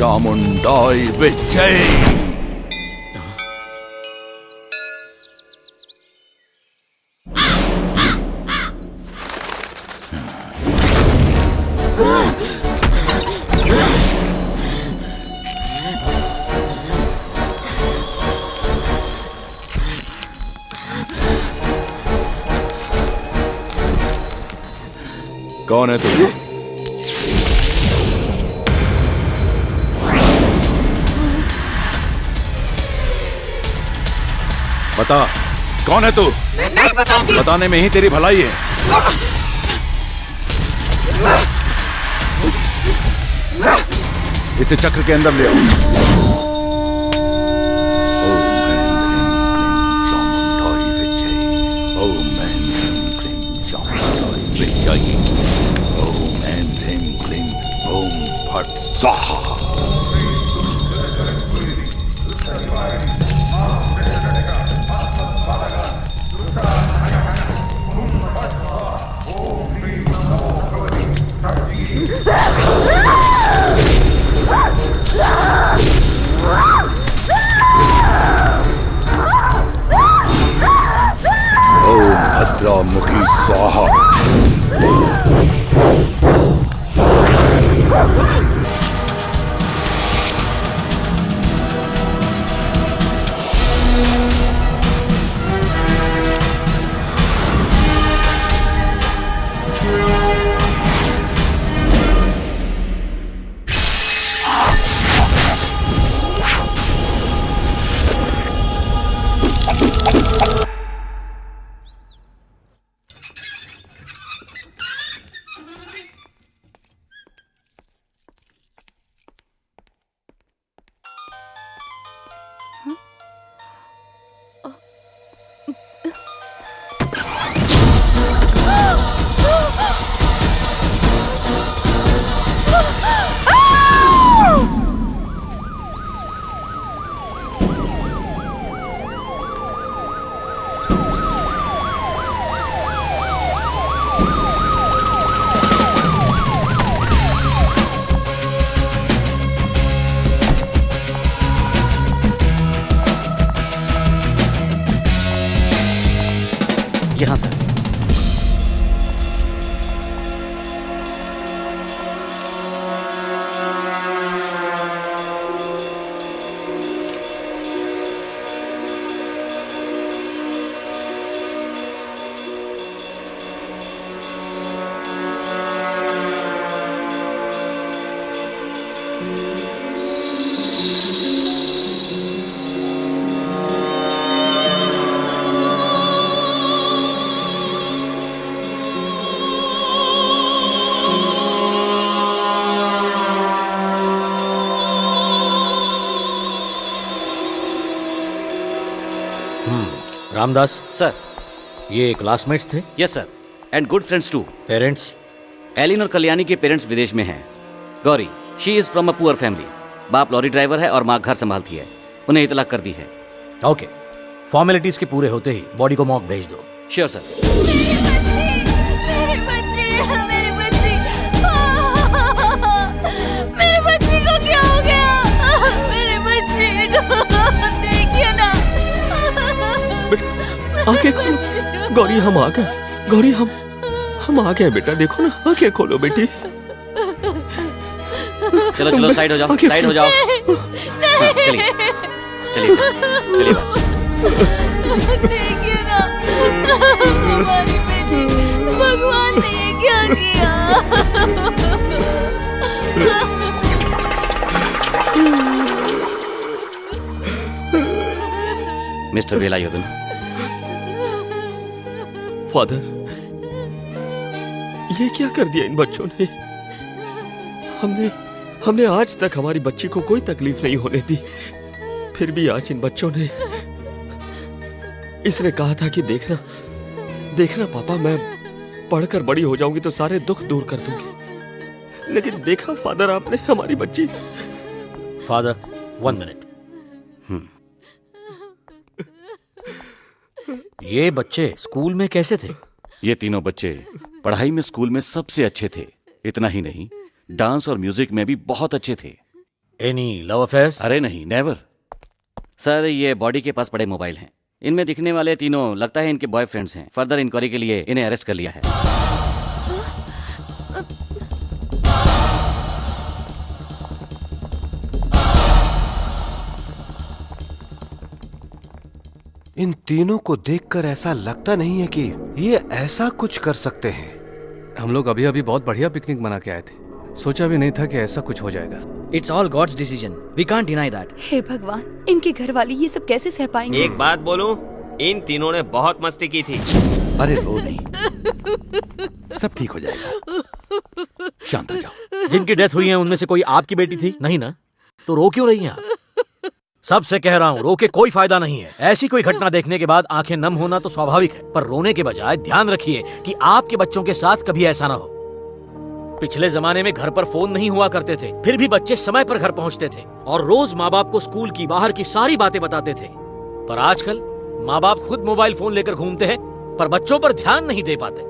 चामुंडाई विजय। कौन है तू? बता, कौन है तू? नहीं बताऊंगी। बताने में ही तेरी भलाई है। इसे चक्र के अंदर ले आओ। स्वाहा। ओम भद्रामुखी स्वाहा। यहाँ सर। रामदास सर। ये क्लासमेट्स थे? Yes sir, and good friends too. Parents? Elin और कल्याणी के पेरेंट्स विदेश में हैं। Gauri, she is from a poor family. बाप लॉरी ड्राइवर है और माँ घर संभालती है। उन्हें इतला कर दी है। ओके, फॉर्मेलिटीज के पूरे होते ही बॉडी को मॉक भेज दो। Sure sir. मेरे बच्चे को क्या हो गया? मेरे बच्चे को देखिए ना। आंखें खोलो गौरी, हम आ गए। गौरी हम आ गए बेटा, देखो ना, आंखें खोलो बेटी। चलो चलो, साइड हो जाओ, साइड हो जाओ। हाँ, चलिए चलिए चलिए। देखिए ना हमारी बेटी, भगवान ने ये क्या किया? मिस्टर वेलायुधन। फादर, ये क्या कर दिया इन बच्चों ने? हमने आज तक हमारी बच्ची को कोई तकलीफ नहीं होने दी, फिर भी आज इन बच्चों ने। इसने कहा था कि देखना पापा, मैं पढ़कर बड़ी हो जाऊंगी तो सारे दुख दूर कर दूंगी, लेकिन देखा फादर आपने हमारी बच्ची। Father, 1 minute. ये बच्चे स्कूल में कैसे थे? ये तीनों बच्चे पढ़ाई में स्कूल में सबसे अच्छे थे। इतना ही नहीं, डांस और म्यूजिक में भी बहुत अच्छे थे। Any love affairs? अरे नहीं, नेवर। सर ये बॉडी के पास पड़े मोबाइल हैं। इनमें दिखने वाले तीनों लगता है इनके बॉयफ्रेंड्स हैं। फर्दर इंक्वायरी के लिए इन्हें अरेस्ट कर लिया है। इन तीनों को देखकर ऐसा लगता नहीं है कि ये ऐसा कुछ कर सकते हैं। हम लोग अभी अभी बहुत बढ़िया पिकनिक मना के आए थे, सोचा भी नहीं था कि ऐसा कुछ हो जाएगा। It's all God's decision, we can't deny that. हे भगवान, इनके घर वाले ये सब कैसे सह पाएंगे? एक बात बोलूं, इन तीनों ने बहुत मस्ती की थी। अरे रो नहीं, सब ठीक हो जाएगा। शांत हो जाओ। जिनकी डेथ हुई है उनमें से कोई आपकी बेटी थी? नहीं ना? तो रो क्यों रही हैं आप? सबसे कह रहा हूँ, रो के कोई फायदा नहीं है। ऐसी कोई घटना देखने के बाद आंखें नम होना तो स्वाभाविक है, पर रोने के बजाय ध्यान रखिए कि आपके बच्चों के साथ कभी ऐसा ना हो। पिछले जमाने में घर पर फोन नहीं हुआ करते थे, फिर भी बच्चे समय पर घर पहुंचते थे और रोज माँ बाप को स्कूल की बाहर की सारी बातें बताते थे। पर आजकल माँ बाप खुद मोबाइल फोन लेकर घूमते हैं, पर बच्चों पर ध्यान नहीं दे पाते।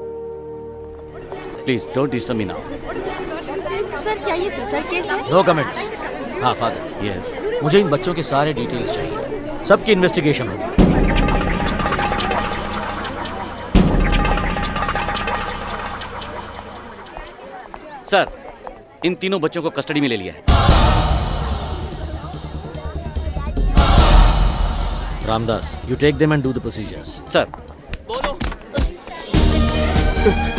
Please don't disturb me now. Sir, क्या ये सुसाइड केस है? No comments. हाँ फादर, यस। मुझे इन बच्चों के सारे डिटेल्स चाहिए, सबकी इन्वेस्टिगेशन होगी। सर, इन तीनों बच्चों को कस्टडी में ले लिया है। Ramdas, you take them and do the procedures. Sir, बोलो,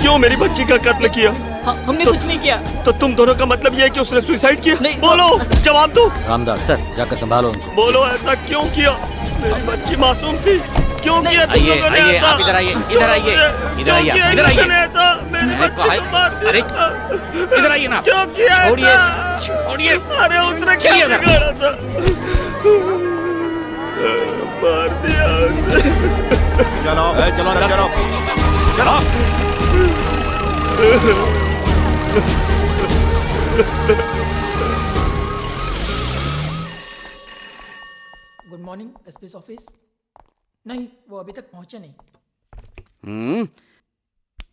क्यों मेरी बच्ची का कत्ल किया? हमने कुछ नहीं किया। तो तुम दोनों का मतलब ये है कि उसने सुसाइड किया? नहीं। बोलो, जवाब दो। रामदास सर, जाकर संभालो उनको। बोलो, ऐसा क्यों किया? मेरी बच्ची मासूम थी, क्यों किया तुम आइए, लोगों ने आइए, ऐसा? आप इधर आइए, इधर आइए, इधर आइए, क्यों किया इधर आइए। इन्होंने ऐसा? मेरी बच्ची को मार दिया। अरे, इधर आइए ना। क्यों किया छोड़िए, ऐसा? छोड़िए। अरे उसने क्या चलिए इधर। बिगाड़ा था? मार दिया उसे। चलो चलो अंदर चलो चलो। Good morning SP office. नहीं, वो अभी तक पहुंचे नहीं।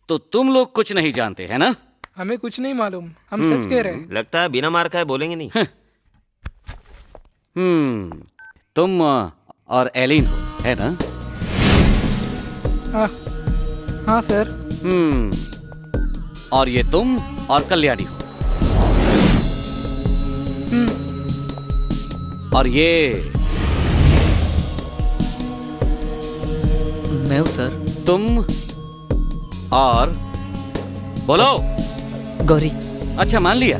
तो तुम लोग कुछ नहीं जानते है ना? हमें कुछ नहीं मालूम, हम सच कह रहे हैं। लगता है बिना मार खाए बोलेंगे नहीं। तुम और एलिन हो, है ना? हाँ हाँ सर। और ये तुम और कल्याणी हो। और ये मैं हूँ सर। तुम और बोलो। गौरी। अच्छा, मान लिया।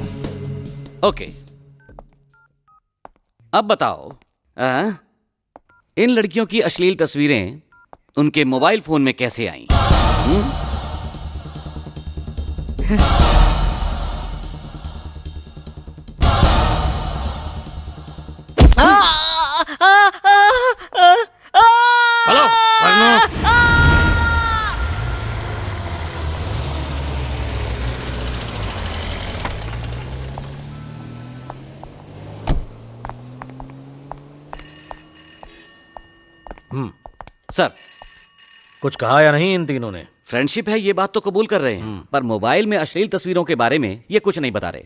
ओके, अब बताओ, इन लड़कियों की अश्लील तस्वीरें उनके मोबाइल फोन में कैसे आईं? हेलो, सर, कुछ कहा या नहीं इन तीनों ने? फ्रेंडशिप है ये बात तो कबूल कर रहे हैं, पर मोबाइल में अश्लील तस्वीरों के बारे में ये कुछ नहीं बता रहे।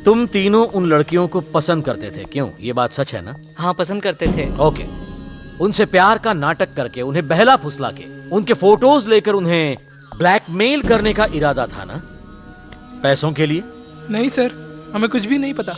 तुम तीनों उन लड़कियों को पसंद करते थे, क्यों? ये बात सच है ना? हाँ, पसंद करते थे। ओके, उनसे प्यार का नाटक करके, उन्हें बहला फुसला के, उनके फोटोज लेकर उन्हें ब्लैकमेल करने का इरादा था ना? पैसों के लिए? नहीं सर, हमें कुछ भी नहीं पता।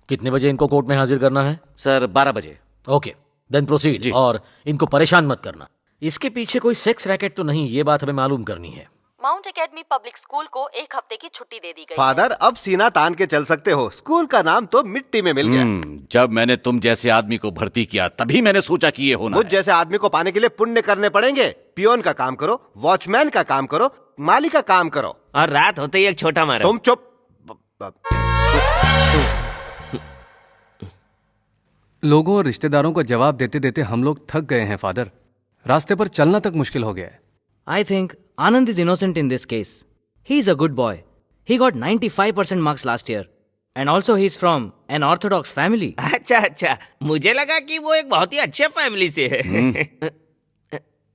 कितने बजे इनको कोर्ट में हाजिर करना है? सर, 12 बजे। Okay, then proceed. और इनको परेशान मत करना। इसके पीछे कोई सेक्स रैकेट तो नहीं, ये बात हमें मालूम करनी है। माउंट एकेडमी पब्लिक स्कूल को 1 हफ्ते की छुट्टी दे दी गई। फादर, अब सीना तान के चल सकते हो। स्कूल का नाम तो मिट्टी में मिल गया। जब मैंने तुम जैसे आदमी को भर्ती किया तभी मैंने सोचा कि ये होना मुझ जैसे आदमी को पाने के लिए पुण्य करने पड़ेंगे। पियोन का काम करो, वॉचमैन का काम करो, माली का काम करो, और रात होते ही एक छोटा मारो। तुम चुप। लोगों और रिश्तेदारों को जवाब देते देते हम लोग थक गए हैं फादर। रास्ते पर चलना तक मुश्किल हो गया है। I think Anand is innocent in this case. He is a good boy. He got 95% marks last year. And also he is from an orthodox family. अच्छा अच्छा, मुझे लगा कि वो एक बहुत ही अच्छे फैमिली से है।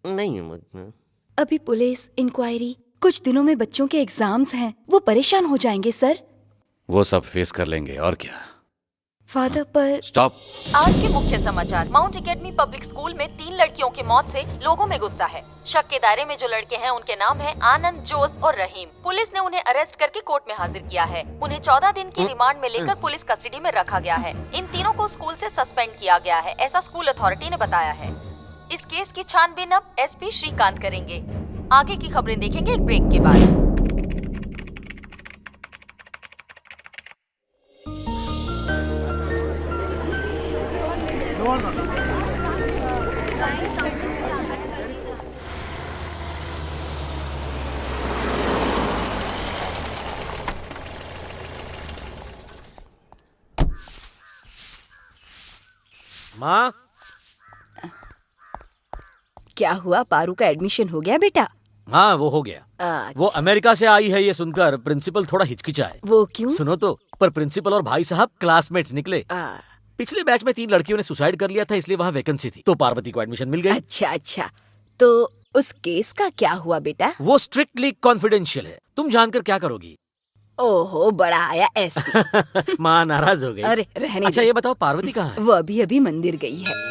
नहीं, अभी पुलिस इंक्वायरी कुछ दिनों में बच्चों के एग्जाम्स हैं, वो परेशान हो जाएंगे सर। वो सब फेस कर लेंगे और क्या। फादर पर स्टॉप। आज के मुख्य समाचार। माउंट एकेडमी पब्लिक स्कूल में 3 लड़कियों की मौत से लोगों में गुस्सा है। शक के दायरे में जो लड़के हैं उनके नाम है आनंद, जोस और रहीम। पुलिस ने उन्हें अरेस्ट करके कोर्ट में हाजिर किया है। उन्हें 14 दिन की रिमांड में लेकर पुलिस कस्टडी में रखा गया है। इन तीनों को स्कूल से सस्पेंड किया गया है, ऐसा स्कूल अथॉरिटी ने बताया है। इस केस की छानबीन अब एसपी श्रीकांत करेंगे। आगे की खबरें देखेंगे एक ब्रेक के बाद। माँ, क्या हुआ? पारू का एडमिशन हो गया बेटा? हाँ वो हो गया। वो अमेरिका से आई है ये सुनकर प्रिंसिपल थोड़ा हिचकिचाए। वो क्यों? सुनो तो, पर प्रिंसिपल और भाई साहब क्लासमेट्स निकले। पिछले बैच में 3 लड़कियों ने सुसाइड कर लिया था, इसलिए वहाँ वैकेंसी थी, तो पार्वती को एडमिशन मिल गई। अच्छा, तो उस केस का क्या हुआ बेटा? वो स्ट्रिक्टली कॉन्फिडेंशियल है। तुम जानकर क्या करोगी? ओहो, बड़ा आया एसपी। माँ नाराज हो गई। अरे रहने अच्छा दो। ये बताओ पार्वती कहाँ है? वो अभी मंदिर गई है।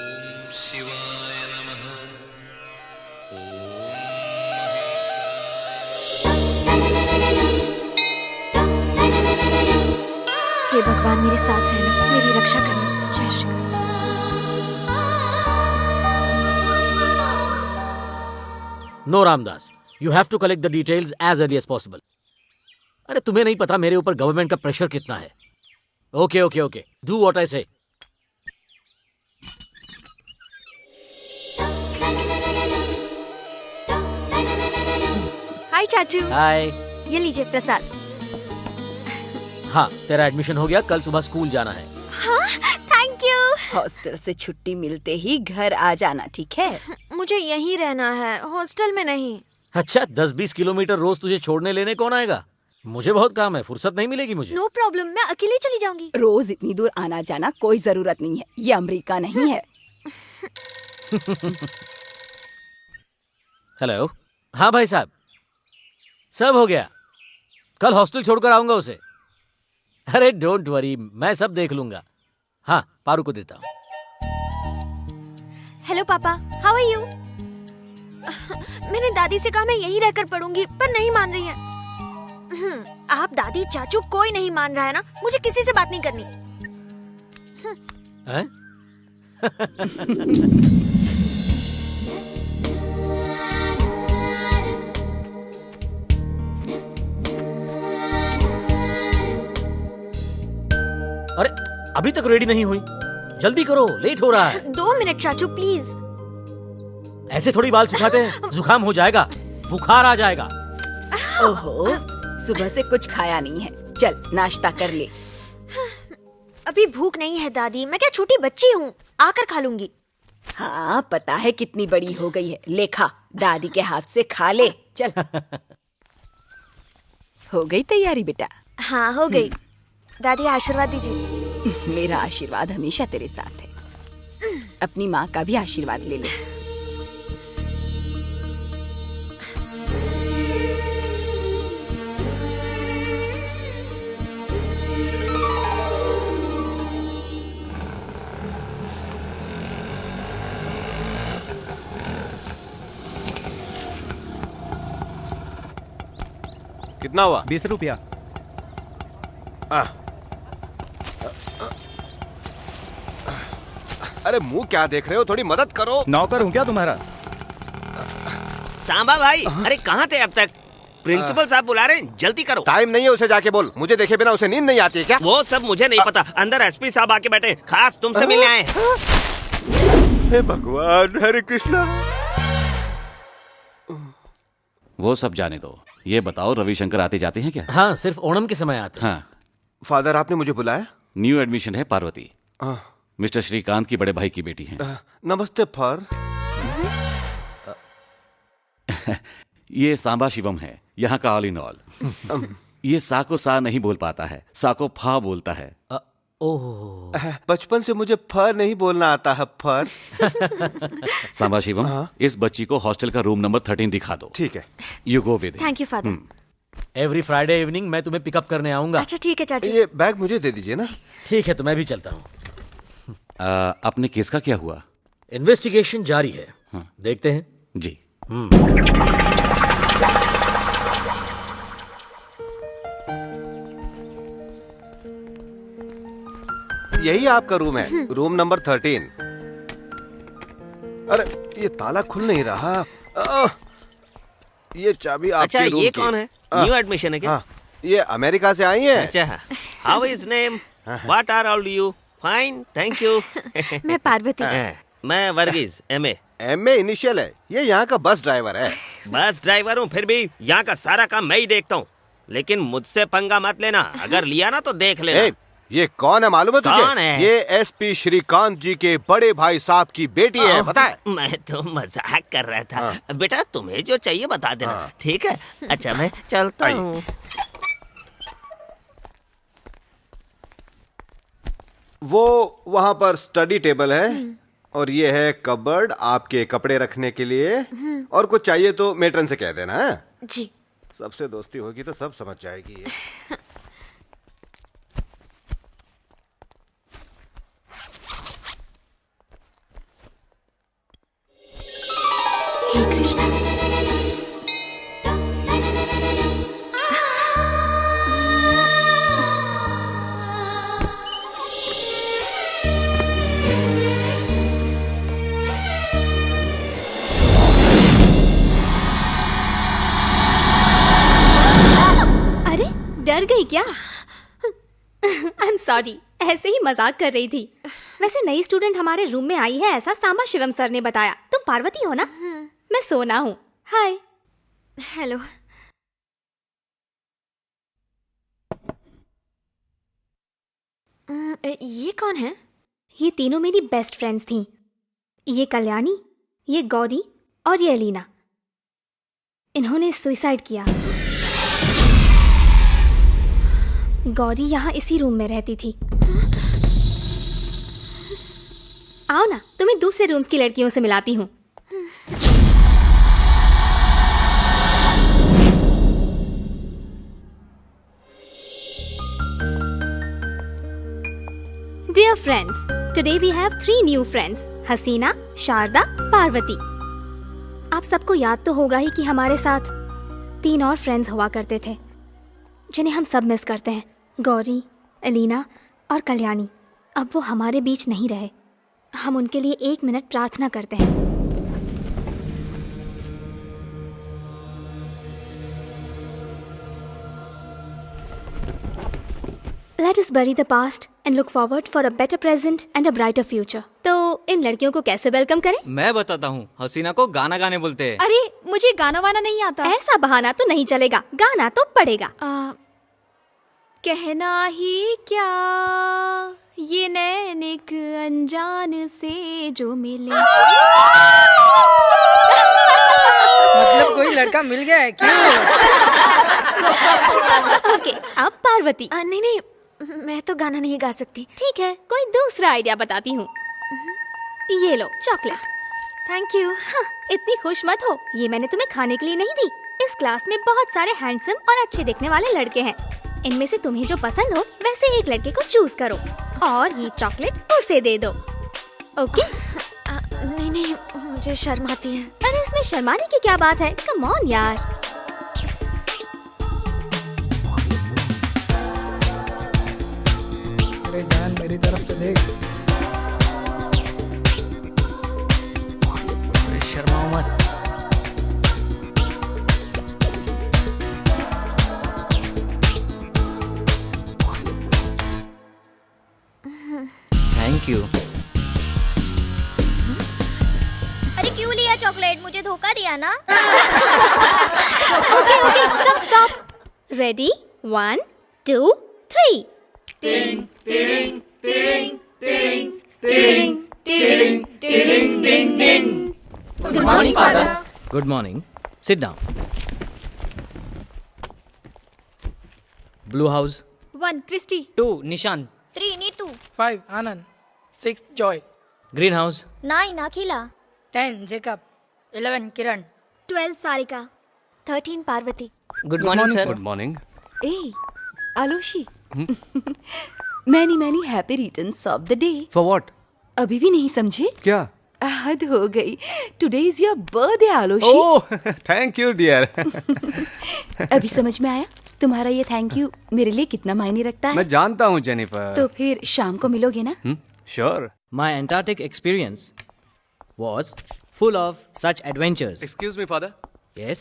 हे भगवान, मेरे साथ रहना, मेरी रक्षा करना। जय Shri Krishna. No Ramdas, you have to collect the details as early as possible. अरे तुम्हें नहीं पता मेरे ऊपर गवर्नमेंट का प्रेशर कितना है। Okay okay okay, do what I से। हाय चाचू। हाय। ये लीजिए प्रसाद। हाँ, तेरा एडमिशन हो गया, कल सुबह स्कूल जाना है। हाँ, थैंक यू। हॉस्टल से छुट्टी मिलते ही घर आ जाना, ठीक है? मुझे यहीं रहना है, हॉस्टल में नहीं। अच्छा, 10-20 किलोमीटर रोज तुझे छोड़ने लेने कौन आएगा? मुझे बहुत काम है, फुर्सत नहीं मिलेगी मुझे। नो प्रॉब्लम, मैं अकेले चली जाऊंगी। रोज इतनी दूर आना जाना कोई जरूरत नहीं है, ये अमेरिका नहीं है। हेलो। हाँ भाई साहब, सब हो गया, कल हॉस्टल छोड़कर आऊंगा उसे। अरे डोंट वरी, मैं सब देख लूंगा। हाँ, पारू को देता हूँ। हेलो पापा, हाउ आर यू? मैंने दादी से कहा मैं यहीं रहकर पढ़ूंगी, पर नहीं मान रही है। आप दादी चाचू कोई नहीं मान रहा है ना, मुझे किसी से बात नहीं करनी। हैं? अरे अभी तक रेडी नहीं हुई, जल्दी करो, लेट हो रहा है। 2 मिनट चाचू प्लीज। ऐसे थोड़ी बाल सुखाते हैं, जुकाम हो जाएगा, बुखार आ जाएगा। ओहो, सुबह से कुछ खाया नहीं है, चल नाश्ता कर ले। अभी भूख नहीं है दादी, मैं क्या छोटी बच्ची हूँ, आकर खा लूंगी। हाँ, पता है कितनी बड़ी हो गई है, ले खा, दादी के हाथ से खा ले, चल। हो गई तैयारी बेटा? हाँ हो गई। दादी आशीर्वाद दीजिए। मेरा आशीर्वाद हमेशा तेरे साथ है। अपनी माँ का भी आशीर्वाद ले ले। कितना हुआ? 20 रुपया। अरे मुंह क्या देख रहे हो, थोड़ी मदद करो। नौकर हूँ क्या तुम्हारा? सांबा भाई, अरे कहाँ थे अब तक? प्रिंसिपल साहब बुला रहे हैं, जल्दी करो। टाइम नहीं है, उसे जाके बोल। मुझे देखे बिना उसे नींद नहीं आती है क्या? वो सब मुझे नहीं पता, अंदर एसपी साहब आके बैठे, खास तुमसे मिलने आए। हे भगवान, हरे कृष्णा। वो सब जाने दो, ये बताओ रविशंकर आते जाते हैं क्या? हाँ, सिर्फ ओणम के समय आते। हाँ। फादर, आपने मुझे बुलाया? न्यू एडमिशन है पार्वती, मिस्टर श्रीकांत की बड़े भाई की बेटी है। नमस्ते फर। ये सांबा शिवम है, यहाँ का ऑल इन ऑल। ये सा को सा नहीं बोल पाता है, सा को फा बोलता है। ओह, बचपन से मुझे फर नहीं बोलना आता है, फर। सांबा शिवम, इस बच्ची को हॉस्टल का रूम नंबर 13 दिखा दो। ठीक है। You go with. Thank you father. Every Friday evening मैं तुम्हें पिकअप करने आऊंगा। अच्छा ठीक है चाचू। ये बैग मुझे दे दीजिए ना। ठीक है, तो मैं भी चलता हूँ। अपने केस का क्या हुआ? इन्वेस्टिगेशन जारी है, देखते हैं। जी। यही आपका रूम है, रूम नंबर 13। अरे ये ताला खुल नहीं रहा। ये चाबी आपके अच्छा, रूम ये की। कौन है? न्यू एडमिशन है क्या? हाँ, ये अमेरिका से आई है। अच्छा, how is name? What are all you? Fine, thank you. मैं पार्वती। मैं वर्गीज, एमए। एमए इनिशियल है। ये यहाँ का बस ड्राइवर है। बस ड्राइवर हूँ, फिर भी यहाँ का सारा काम मैं ही देखता हूँ। लेकिन मुझसे पंगा मत लेना, अगर लिया ना तो देख लेना। ये कौन है मालूम है तुझे? कौन है? ये एसपी श्रीकांत जी के बड़े भाई साहब की बेटी है, पता है? मैं तो मजाक कर रहा था। बेटा तुम्हें जो चाहिए बता देना, ठीक है? अच्छा मैं चलता हूँ। वो वहाँ पर स्टडी टेबल है और ये है कबर्ड आपके कपड़े रखने के लिए। और कुछ चाहिए तो मेट्रन से कह देना है। जी। सबसे दोस्ती होगी तो सब समझ जाएगी ये। हे कृष्णा। अरे डर गई क्या? आई एम सॉरी, ऐसे ही मजाक कर रही थी। वैसे नई स्टूडेंट हमारे रूम में आई है, ऐसा सांबा शिवम सर ने बताया। तुम पार्वती हो ना? मैं सोना हूँ। हाय। हेलो। ये कौन है? ये तीनों मेरी बेस्ट फ्रेंड्स थीं। ये कल्याणी, ये गौरी और ये एलिना। इन्होंने सुसाइड किया। गौरी यहाँ इसी रूम में रहती थी। आओ ना, तुम्हें दूसरे रूम्स की लड़कियों से मिलाती हूँ। Dear friends, today we have 3 new friends, हसीना, शारदा, पार्वती। आप सबको याद तो होगा ही कि हमारे साथ 3 और फ्रेंड्स हुआ करते थे, जिन्हें हम सब मिस करते हैं। गौरी, एलिना और कल्याणी। अब वो हमारे बीच नहीं रहे। हम उनके लिए 1 मिनट प्रार्थना करते हैं। Let us bury the past and look forward for a better present and a brighter future. तो इन लड़कियों को कैसे वेलकम करें? मैं बताता हूँ, हसीना को गाना गाने बोलते हैं। अरे मुझे गाना वाना नहीं आता। ऐसा बहाना तो नहीं चलेगा, गाना तो पड़ेगा। कहना ही क्या ये नैन एक अनजान से जो मिले। मतलब कोई लड़का मिल गया है क्या? ओके, अब पार्वती। नहीं नहीं, मैं तो गाना नहीं गा सकती। ठीक है, कोई दूसरा आइडिया बताती हूँ। ये लो चॉकलेट। Thank you. हाँ, इतनी खुश मत हो, ये मैंने तुम्हें खाने के लिए नहीं दी। इस क्लास में बहुत सारे हैंडसम और अच्छे दिखने वाले लड़के हैं। इनमें से तुम्हें जो पसंद हो वैसे एक लड़के को चूज करो और ये चॉकलेट उसे दे दो। ओके? नहीं नहीं, मुझे शर्म आती है। अरे इसमें शर्माने की क्या बात है? कम ऑन यार। अरे जान मेरी तरफ से देख। शर्माओ मत। Thank you. अरे क्यों लिया चॉकलेट? मुझे धोखा दिया ना। Okay okay, stop stop. Ready? 1 2 3। टिंग टिंग टिंग टिंग टिंग टिंग टिंग टिंग टिंग। Good morning father. Good morning, sit down. Blue house. 1 Christy, 2 Nishan, 3 Neetu, 5 Anand, 6 Joy, Greenhouse. 9 Akhila, 10 Jacob, 11 Kiran, 12 Sarika, 13 Parvati. Good morning, sir. Good morning. Hey, Alushi. Many happy returns of the day. For what? अभी भी नहीं समझे? क्या? हद हो गई. Today is your birthday, Alushi. Oh thank you dear. अभी समझ में आया? तुम्हारा ये थैंक यू मेरे लिए कितना मायने रखता है? मैं जानता हूँ जेनिफर। तो फिर शाम को मिलोगे ना? Sure. My Antarctic experience was full of such adventures. Excuse me father. Yes?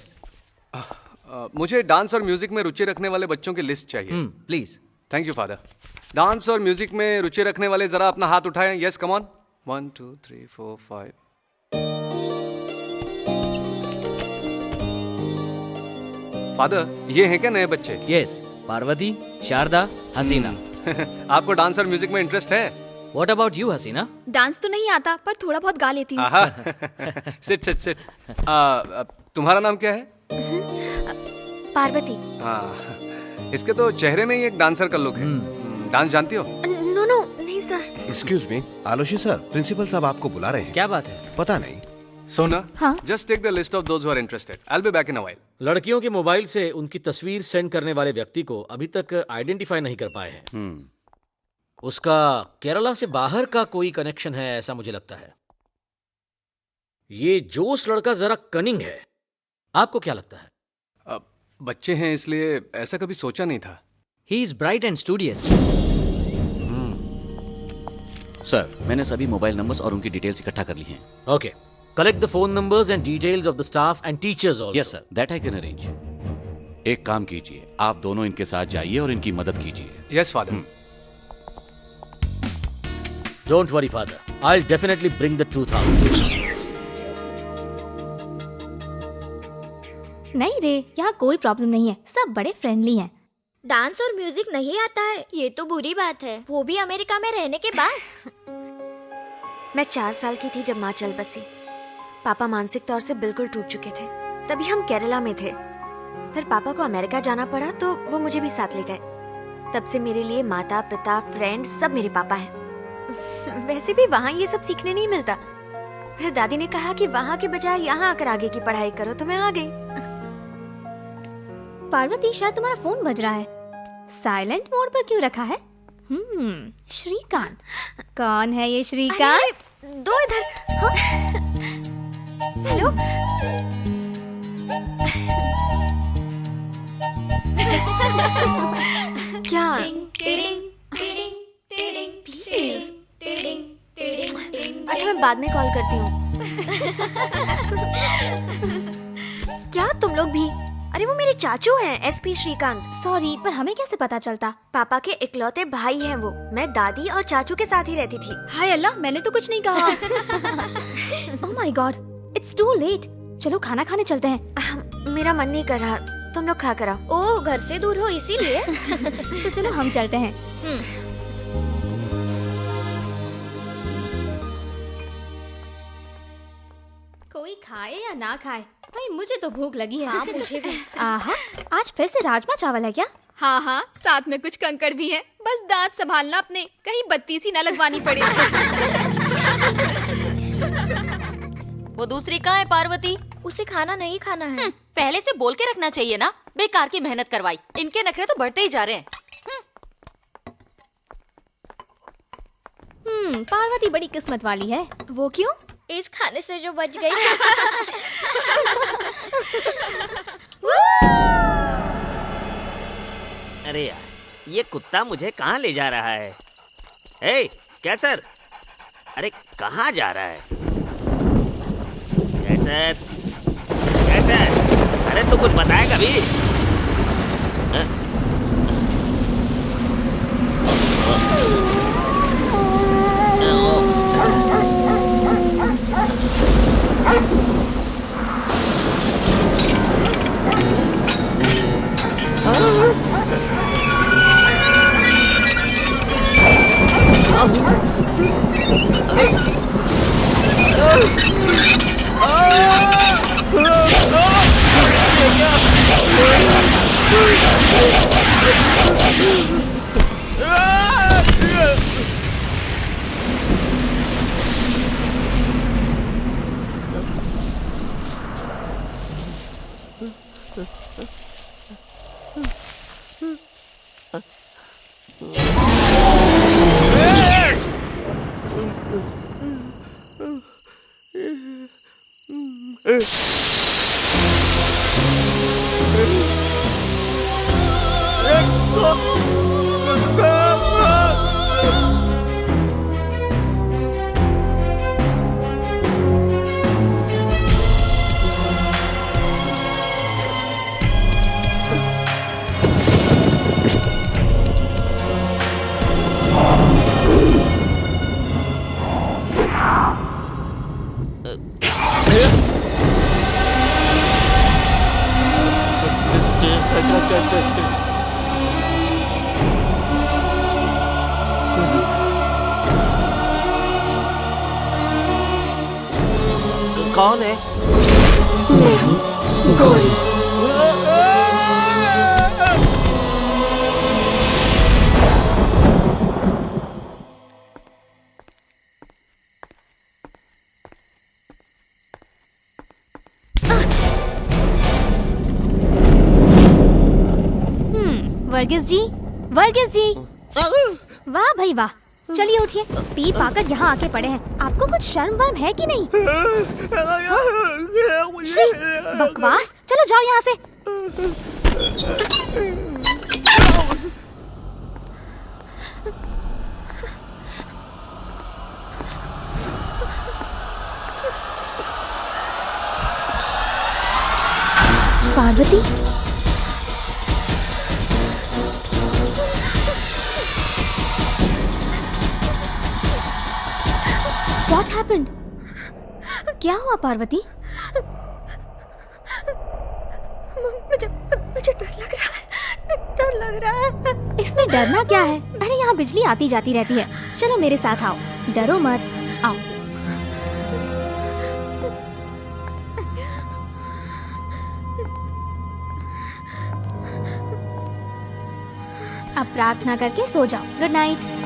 मुझे डांस और म्यूजिक में रुचि रखने वाले बच्चों की लिस्ट चाहिए। Please. Thank you father. Dance और म्यूजिक में रुचि रखने वाले जरा अपना हाथ उठाएं। Yes come on. 1 2 3 4 5। फादर ये हैं क्या नए बच्चे? Yes. Parvati, Sharda, Hasina. आपको डांस और म्यूजिक में इंटरेस्ट है? What about you, Hasina? Dance तो नहीं आता पर थोड़ा बहुत गा लेती हूँ। आहा सिट सिट सिट। तुम्हारा नाम क्या है? पार्वती। हाँ इसके तो चेहरे में ही एक डांसर का लुक है। डांस जानती हो? नो नहीं sir. Excuse me Aloshi sir, principal साहब आपको बुला रहे हैं। क्या बात है? पता नहीं। सोना, हाँ? Just take the list of those who are interested. I will be back in a while. लड़कियों के मोबाइल से उनकी तस्वीर सेंड करने वाले व्यक्ति को अभी तक आइडेंटिफाई नहीं कर पाए हैं। उसका केरला से बाहर का कोई कनेक्शन है ऐसा मुझे लगता है। ये जोश लड़का जरा कनिंग है। आपको क्या लगता है? बच्चे हैं इसलिए ऐसा कभी सोचा नहीं था। He is bright and studious. Sir मैंने सभी मोबाइल नंबर्स और उनकी डिटेल्स इकट्ठा कर ली हैं। Okay. Collect the phone numbers and details of the staff and teachers also. Yes sir, that I can arrange. एक काम कीजिए, आप दोनों इनके साथ जाइए और इनकी मदद कीजिए। Yes father. Don't worry, father. I'll definitely bring the truth out. नहीं रे, यहाँ कोई प्रॉब्लम नहीं है, सब बड़े फ्रेंडली हैं। डांस और म्यूजिक नहीं आता है ये तो बुरी बात है, वो भी अमेरिका में रहने के बाद। मैं 4 साल की थी जब माँ चल बसी। पापा मानसिक तौर से बिल्कुल टूट चुके थे। तभी हम केरला में थे। फिर पापा को अमेरिका जाना पड़ा तो वो मुझे भी साथ ले गए। तब से मेरे लिए माता पिता फ्रेंड्स सब मेरे पापा हैं। वैसे भी वहाँ ये सब सीखने नहीं मिलता। फिर दादी ने कहा कि वहाँ के बजाय यहाँ आकर आगे की पढ़ाई करो, तो मैं आ गई। पार्वती शायद तुम्हारा फोन बज रहा है। साइलेंट मोड पर क्यों रखा है? श्रीकांत। कौन है ये श्रीकांत? दो इधर। हाँ? हेलो। क्या? प्लीज। अच्छा मैं बाद में कॉल करती हूँ। क्या तुम लोग भी? अरे वो मेरे चाचू हैं, एसपी श्रीकांत। सॉरी पर हमें कैसे पता चलता? पापा के इकलौते भाई हैं वो। मैं दादी और चाचू के साथ ही रहती थी। हाय अल्लाह, मैंने तो कुछ नहीं कहा। Oh my God, it's too late. चलो खाना खाने चलते हैं। मेरा मन नहीं कर रहा, तुम लोग खा कर आओ। ओह घर से दूर हो इसीलिए। तो चलो हम चलते हैं। कोई खाए या ना खाए, भाई मुझे तो भूख लगी है। हाँ मुझे भी। आहा, आज फिर से राजमा चावल है क्या? हाँ हाँ, साथ में कुछ कंकड़ भी है। बस दांत संभालना अपने, कहीं बत्ती सी ना लगवानी पड़े। वो दूसरी कहाँ है पार्वती? उसे खाना नहीं खाना है। पहले से बोल के रखना चाहिए ना। बेकार की मेहनत करवाई। इनके नखरे तो बढ़ते ही जा रहे हैं। पार्वती बड़ी किस्मत वाली है। वो क्यों? इस खाने से जो बच गई। अरे यार, ये कुत्ता मुझे कहाँ ले जा रहा है? ए, कैसर, अरे कहाँ जा रहा है? कैसर, कैसर, अरे तू कुछ बताएगा भी? कौन है? गौरी। वर्गीस जी, वर्गीस जी, वाह भाई वाह, चलिए उठिए, पी पाकर यहाँ आके पड़े हैं। आपको कुछ शर्म वर्म है कि नहीं? शी, बकवास, चलो जाओ यहाँ से। Parvati, What happened? क्या हुआ पार्वती? मुझे डर लग रहा है। इसमें डरना क्या है? अरे यहाँ बिजली आती जाती रहती है। चलो मेरे साथ आओ, डरो मत, आओ। अब प्रार्थना करके सो जाओ। Good night.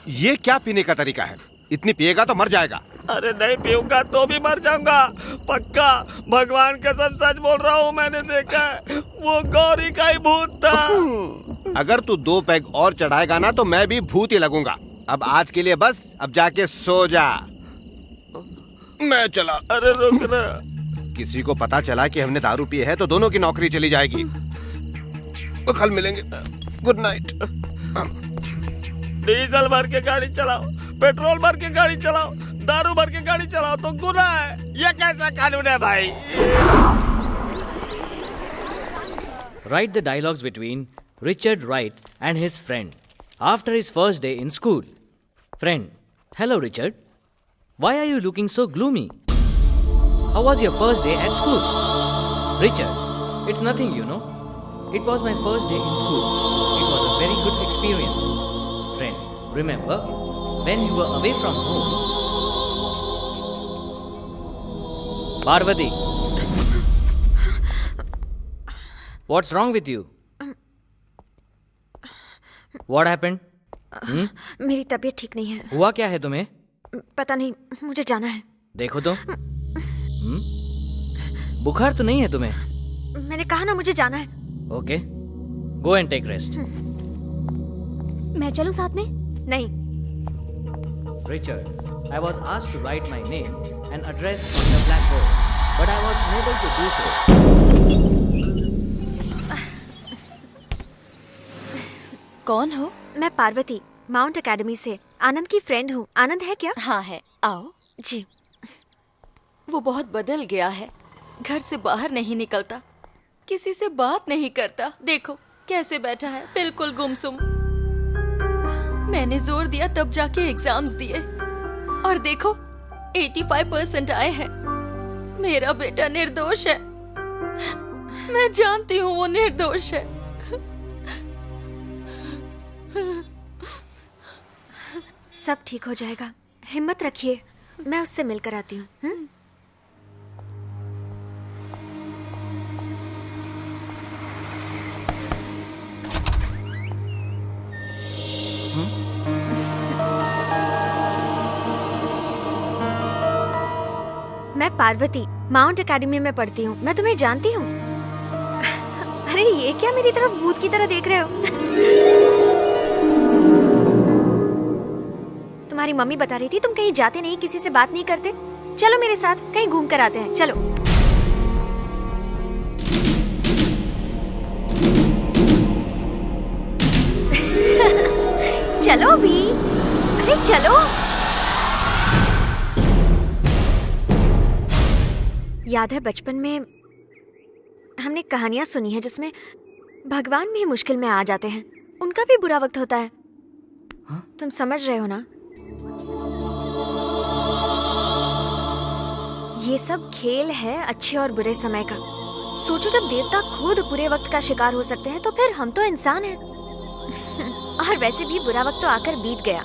ये क्या पीने का तरीका है? इतनी पिएगा तो मर जाएगा। अरे नहीं पीऊंगा तो भी मर जाऊंगा, पक्का। भगवान कसम सच बोल रहा हूँ, मैंने देखा है, वो गौरी का ही भूत था। अगर तू 2 पैग और चढ़ाएगा ना तो मैं भी भूत ही लगूंगा। अब आज के लिए बस, अब जाके सो जा। मैं चला। अरे रुक ना। किसी को पता चला कि हमने दारू पी है तो दोनों की नौकरी चली जाएगी। तो कल मिलेंगे। Good night. डीजल भर के गाड़ी चलाओ, पेट्रोल भर के गाड़ी चलाओ, दारू भर के गाड़ी चलाओ तो गुनाह है। ये कैसा कानून है भाई? Write the dialogues between Richard Wright and his friend after his first day in school. Friend: Hello Richard. Why are you looking so gloomy? How was your first day at school? Richard: It's nothing, you know. It was my first day in school. It was a very good experience. Friend: Remember when you were away from home? Parvati, what's wrong with you? What happened? मेरी तबीयत ठीक नहीं है। हुआ क्या है तुम्हें? पता नहीं, मुझे जाना है। देखो तो। बुखार तो नहीं है तुम्हें? मैंने कहा ना, मुझे जाना है। Okay, go and take rest. मैं चलूं साथ में? नहीं। Richard, I was asked to write my name and address on the blackboard, but I was unable to do so. कौन हो? मैं पार्वती, माउंट एकेडमी से आनंद की फ्रेंड हूँ। आनंद है क्या? हाँ है, आओ। जी। वो बहुत बदल गया है, घर से बाहर नहीं निकलता, किसी से बात नहीं करता। देखो कैसे बैठा है, बिल्कुल गुमसुम। मैंने जोर दिया तब जाके एग्जाम्स दिए और देखो 85% आए हैं। मेरा बेटा निर्दोष है, मैं जानती हूँ वो निर्दोष है। सब ठीक हो जाएगा, हिम्मत रखिए। मैं उससे मिलकर आती हूँ। मैं पार्वती, माउंट एकेडमी में पढ़ती हूँ। मैं तुम्हें जानती हूँ। अरे ये क्या मेरी तरफ भूत की तरह देख रहे हो? तुम्हारी मम्मी बता रही थी तुम कहीं जाते नहीं, किसी से बात नहीं करते। चलो मेरे साथ कहीं घूम कर आते हैं, चलो। चलो भी, अरे चलो। याद है बचपन में हमने कहानियां सुनी है जिसमें भगवान भी मुश्किल में आ जाते हैं, उनका भी बुरा वक्त होता है। तुम समझ रहे हो ना? ये सब खेल है अच्छे और बुरे समय का। सोचो जब देवता खुद बुरे वक्त का शिकार हो सकते हैं तो फिर हम तो इंसान हैं। और वैसे भी बुरा वक्त तो आकर बीत गया,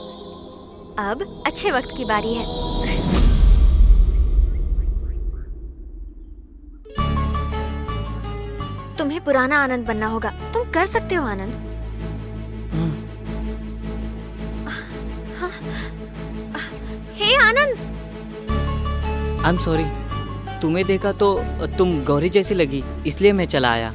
अब अच्छे वक्त की बारी है। तुम्हें पुराना आनंद बनना होगा, तुम कर सकते हो आनंद। हे आनंद, आई एम सॉरी, तुम्हें देखा तो तुम गौरी जैसी लगी, इसलिए मैं चला आया।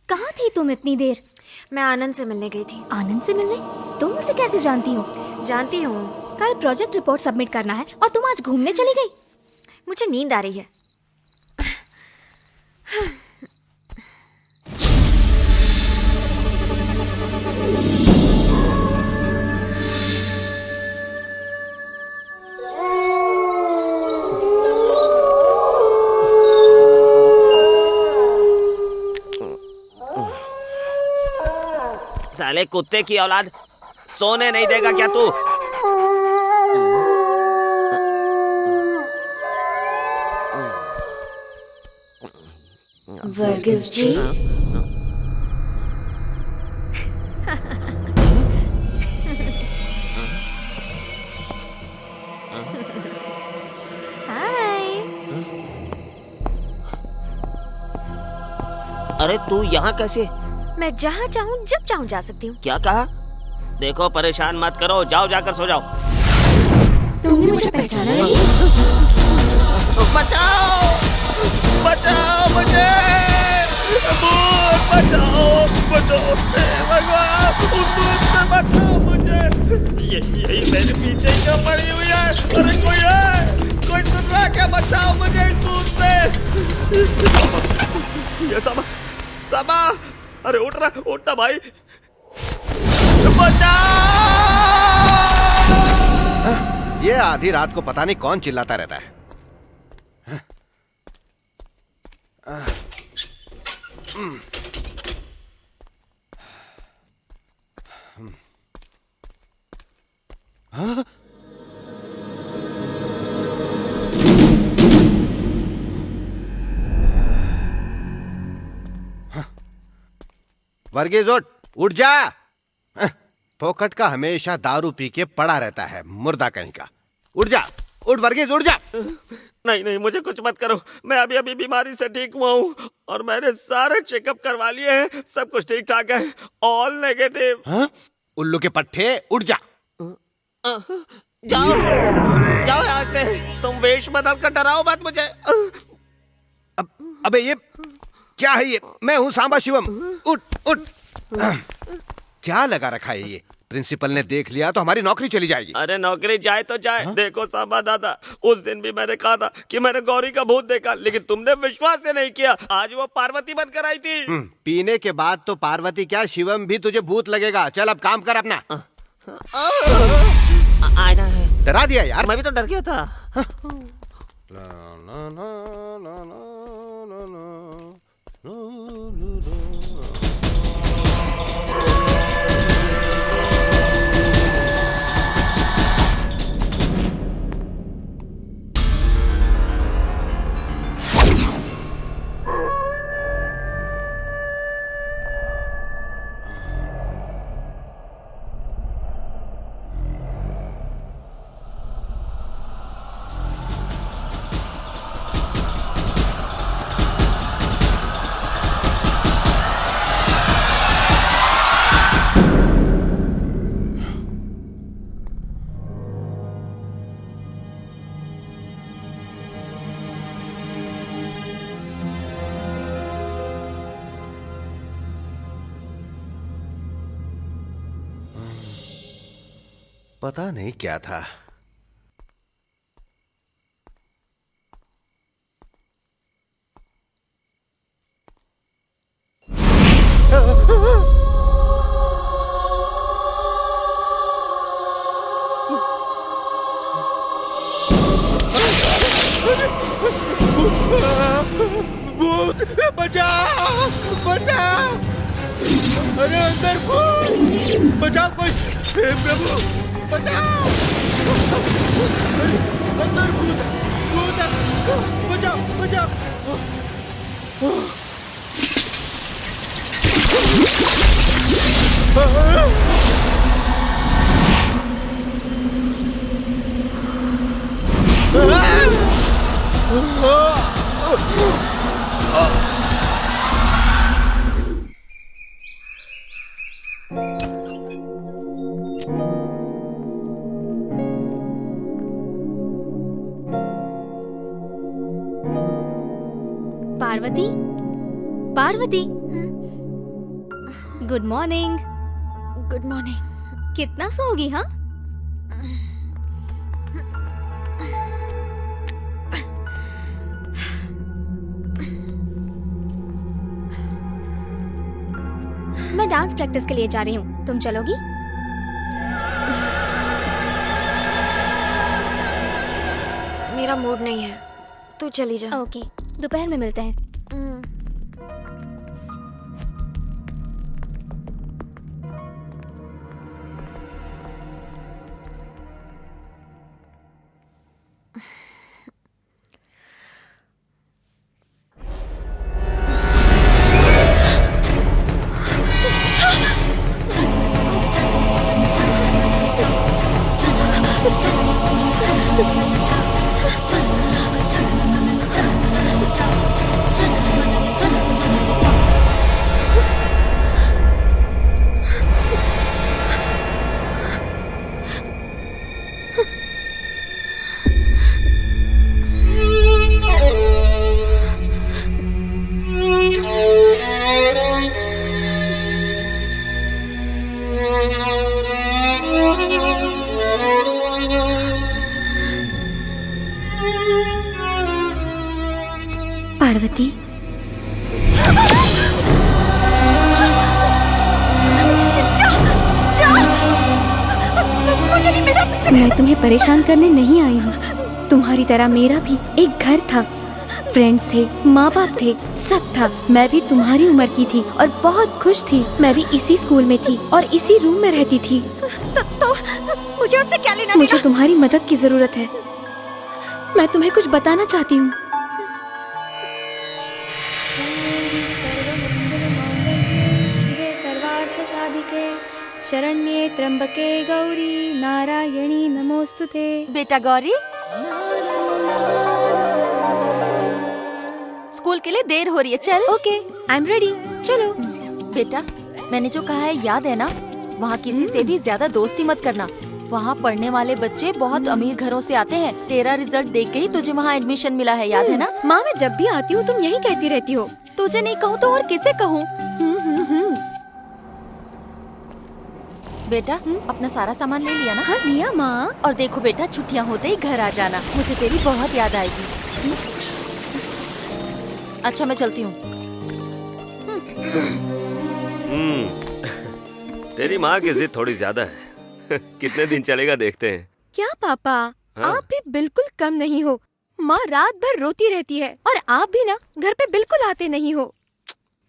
कहाँ थी तुम इतनी देर? मैं आनंद से मिलने गई थी। आनंद से मिलने? तुम उसे कैसे जानती हो? जानती हूँ, कल प्रोजेक्ट रिपोर्ट सबमिट करना है और तुम आज घूमने चली गई। मुझे नींद आ रही है। साले कुत्ते की औलाद, सोने नहीं देगा क्या तू? वर्गीस जी, हाय। अरे तू यहाँ कैसे? मैं जहाँ चाहूँ जब चाहूँ जा सकती हूँ। क्या कहा? देखो परेशान मत करो, जाओ जाकर सो जाओ। तुमने मुझे पहचाना नहीं? बचाओ, बचाओ मुझे, बचाओ, बचाओ, भगवान, उस भूत से बचाओ मुझे। यही मेरे पीछे क्यों पड़ी हुई है? अरे कोई है, कोई सुन रहा क्या? बचाओ मुझे इस भूत से। ये सबा, सबा, अरे उठना भाई, बचाओ! ये आधी रात को पता नहीं कौन चिल्लाता रहता है। हाँ? वर्गीस उठ जा। फोकट का हमेशा दारू पी के पड़ा रहता है, मुर्दा कहीं का। उठ जा, उठ वर्गीस, उठ जा। नहीं नहीं, मुझे कुछ मत करो, मैं अभी अभी बीमारी से ठीक हुआ हूँ और मैंने सारे चेकअप करवा लिए हैं, सब कुछ ठीक ठाक है, ऑल नेगेटिव। हाँ? उल्लू के पट्टे, उठ जा। जाओ जाओ यहाँ से, तुम वेश बदल कर डराओ मत मुझे। अबे ये क्या है? ये मैं हूँ सांबा शिवम। उठ उठ। क्या लगा रखा है ये? प्रिंसिपल ने देख लिया तो हमारी नौकरी चली जाएगी। अरे नौकरी जाए तो जाए। हाँ? देखो सांबा दादा, उस दिन भी मैंने कहा था कि मैंने गौरी का भूत देखा, लेकिन तुमने विश्वास ही नहीं किया। आज वो पार्वती बनकर आई थी। पीने के बाद तो पार्वती क्या, शिवम भी तुझे भूत लगेगा। चल अब काम कर अपना। आईना है। डरा दिया यार, मैं भी तो डर गया था। पता नहीं क्या था। भूत, बचाओ बचाओ, अरे अंदर भूत, बचाओ कोई, हे प्रभु बचाओ, अरे अंदर भूत भूत, बचाओ बचाओ। Parvati, Parvati, good morning. Good morning. कितना सोगी? हाँ, मैं डांस प्रैक्टिस के लिए जा रही हूँ, तुम चलोगी? मेरा मूड नहीं है, तू चली जा। ओके, दोपहर में मिलते हैं। पार्वती, मुझे नहीं मिला तुझसे। मैं तुम्हें परेशान करने नहीं आई हूँ। तुम्हारी तरह मेरा भी एक घर था, फ्रेंड्स थे, माँ बाप थे, सब था। मैं भी तुम्हारी उम्र की थी और बहुत खुश थी। मैं भी इसी स्कूल में थी और इसी रूम में रहती थी। तो मुझे उससे क्या लेना? मुझे तुम्हारी मदद की जरूरत है। मैं तुम्हें कुछ बताना चाहती हूँ। शरण्ये त्र्यंबके गौरी नारायणी नमोस्तुते। बेटा गौरी, स्कूल के लिए देर हो रही है, चल। ओके, आई एम रेडी, चलो। बेटा, मैंने जो कहा है याद है ना? वहाँ किसी से भी ज्यादा दोस्ती मत करना। वहाँ पढ़ने वाले बच्चे बहुत अमीर घरों से आते हैं। तेरा रिजल्ट देख के ही तुझे वहाँ एडमिशन मिला है, याद है ना? माँ, मैं जब भी आती हूँ तुम यही कहती रहती हो। तुझे नहीं कहूँ तो और किसे कहूँ? बेटा, अपना सारा सामान ले लिया ना? हाँ लिया माँ। और देखो बेटा, छुट्टियाँ होते ही घर आ जाना, मुझे तेरी बहुत याद आएगी। अच्छा, मैं चलती हूँ। तेरी माँ की जिद थोड़ी ज्यादा है। कितने दिन चलेगा देखते हैं। क्या पापा, आप भी बिल्कुल कम नहीं हो। माँ रात भर रोती रहती है और आप भी ना घर पे बिल्कुल आते नहीं हो।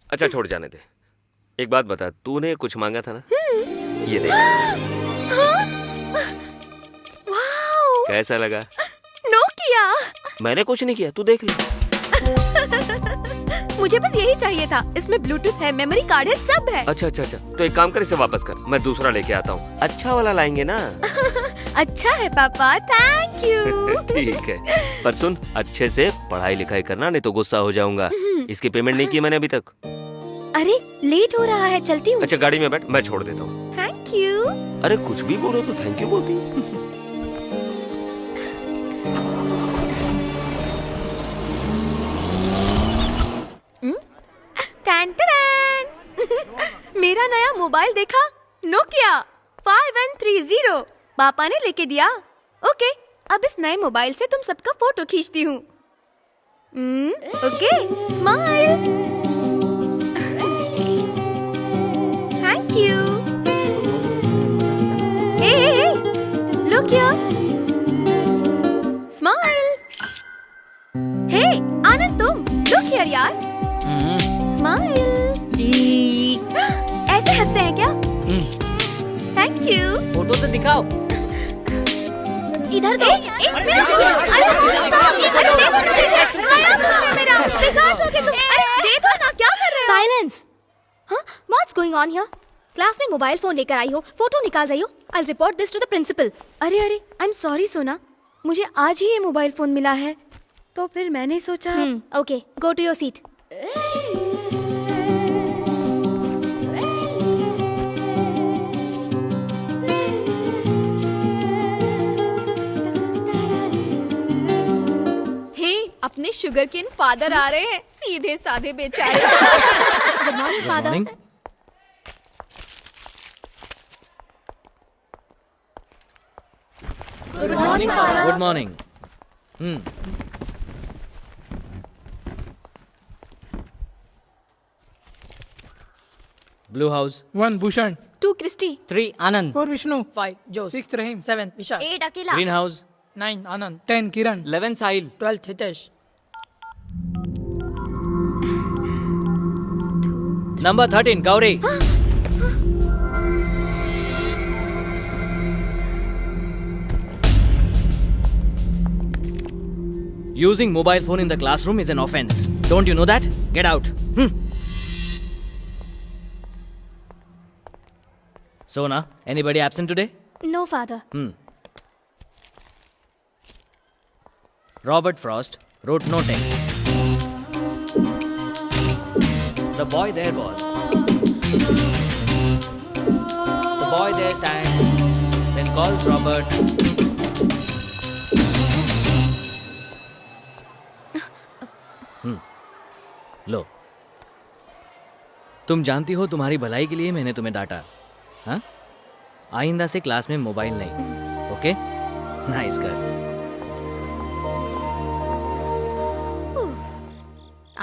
अच्छा छोड़, जाने दे। एक बात बता, तूने कुछ मांगा था ना? ये देख। वाओ, कैसा लगा? नोकिया। मैंने कुछ नहीं किया, तू देख ले। मुझे बस यही चाहिए था। इसमें ब्लूटूथ है, मेमोरी कार्ड है, सब है। अच्छा, तो एक काम कर, इसे वापस कर, मैं दूसरा लेके आता हूँ। अच्छा वाला लाएंगे ना? अच्छा है पापा, थैंक यू। ठीक है, पर सुन, अच्छे से पढ़ाई लिखाई करना, नहीं तो गुस्सा हो जाऊंगा। इसकी पेमेंट नहीं की मैंने अभी तक। अरे लेट हो रहा है, चलती हूँ। अच्छा गाड़ी में बैठ, मैं छोड़ देता हूँ। Thank you. अरे कुछ भी बोलो तो थैंक यू बोलती। मेरा नया मोबाइल देखा? नोकिया 5130। पापा ने लेके दिया। ओके, अब इस नए मोबाइल से तुम सबका फोटो खींचती हूँ। Okay, smile. Thank you. Hey, look here. Smile. Hey, Anand तुम, लुक हियर यार। स्माइल। ऐसे हंसते हैं क्या? Thank you. फोटो तो दिखाओ। इधर दो। Silence. What's going on here? Class में मोबाइल फोन लेकर आई हो, फोटो निकाल रही हो। I'll report this to the principal. अरे आई एम सॉरी सोना, मुझे आज ही ये मोबाइल फोन मिला है, तो फिर मैंने सोचा। Okay, go to your seat. अपने शुगर केन फादर आ रहे हैं, सीधे साधे बेचारे। Good morning father. Good morning father. Good morning. Blue house 1 Bhushan, 2 Christy, 3 Anand, 4 Vishnu, 5 Jose, 6 Rahim, 7 Vishal, 8 अकेला, green house 9 Anand, 10 Kiran, 11 Sahil, 12 Hitesh. Number 13 Gauri. Using mobile phone in the classroom is an offense. Don't you know that? Get out. Sona, anybody absent today? No, father. Robert Frost wrote no text. The boy there was. The boy there stands, then calls Robert. लो, तुम जानती हो तुम्हारी भलाई के लिए मैंने तुम्हें डांटा। हाँ, आइंदा से क्लास में मोबाइल नहीं। Okay, nice girl.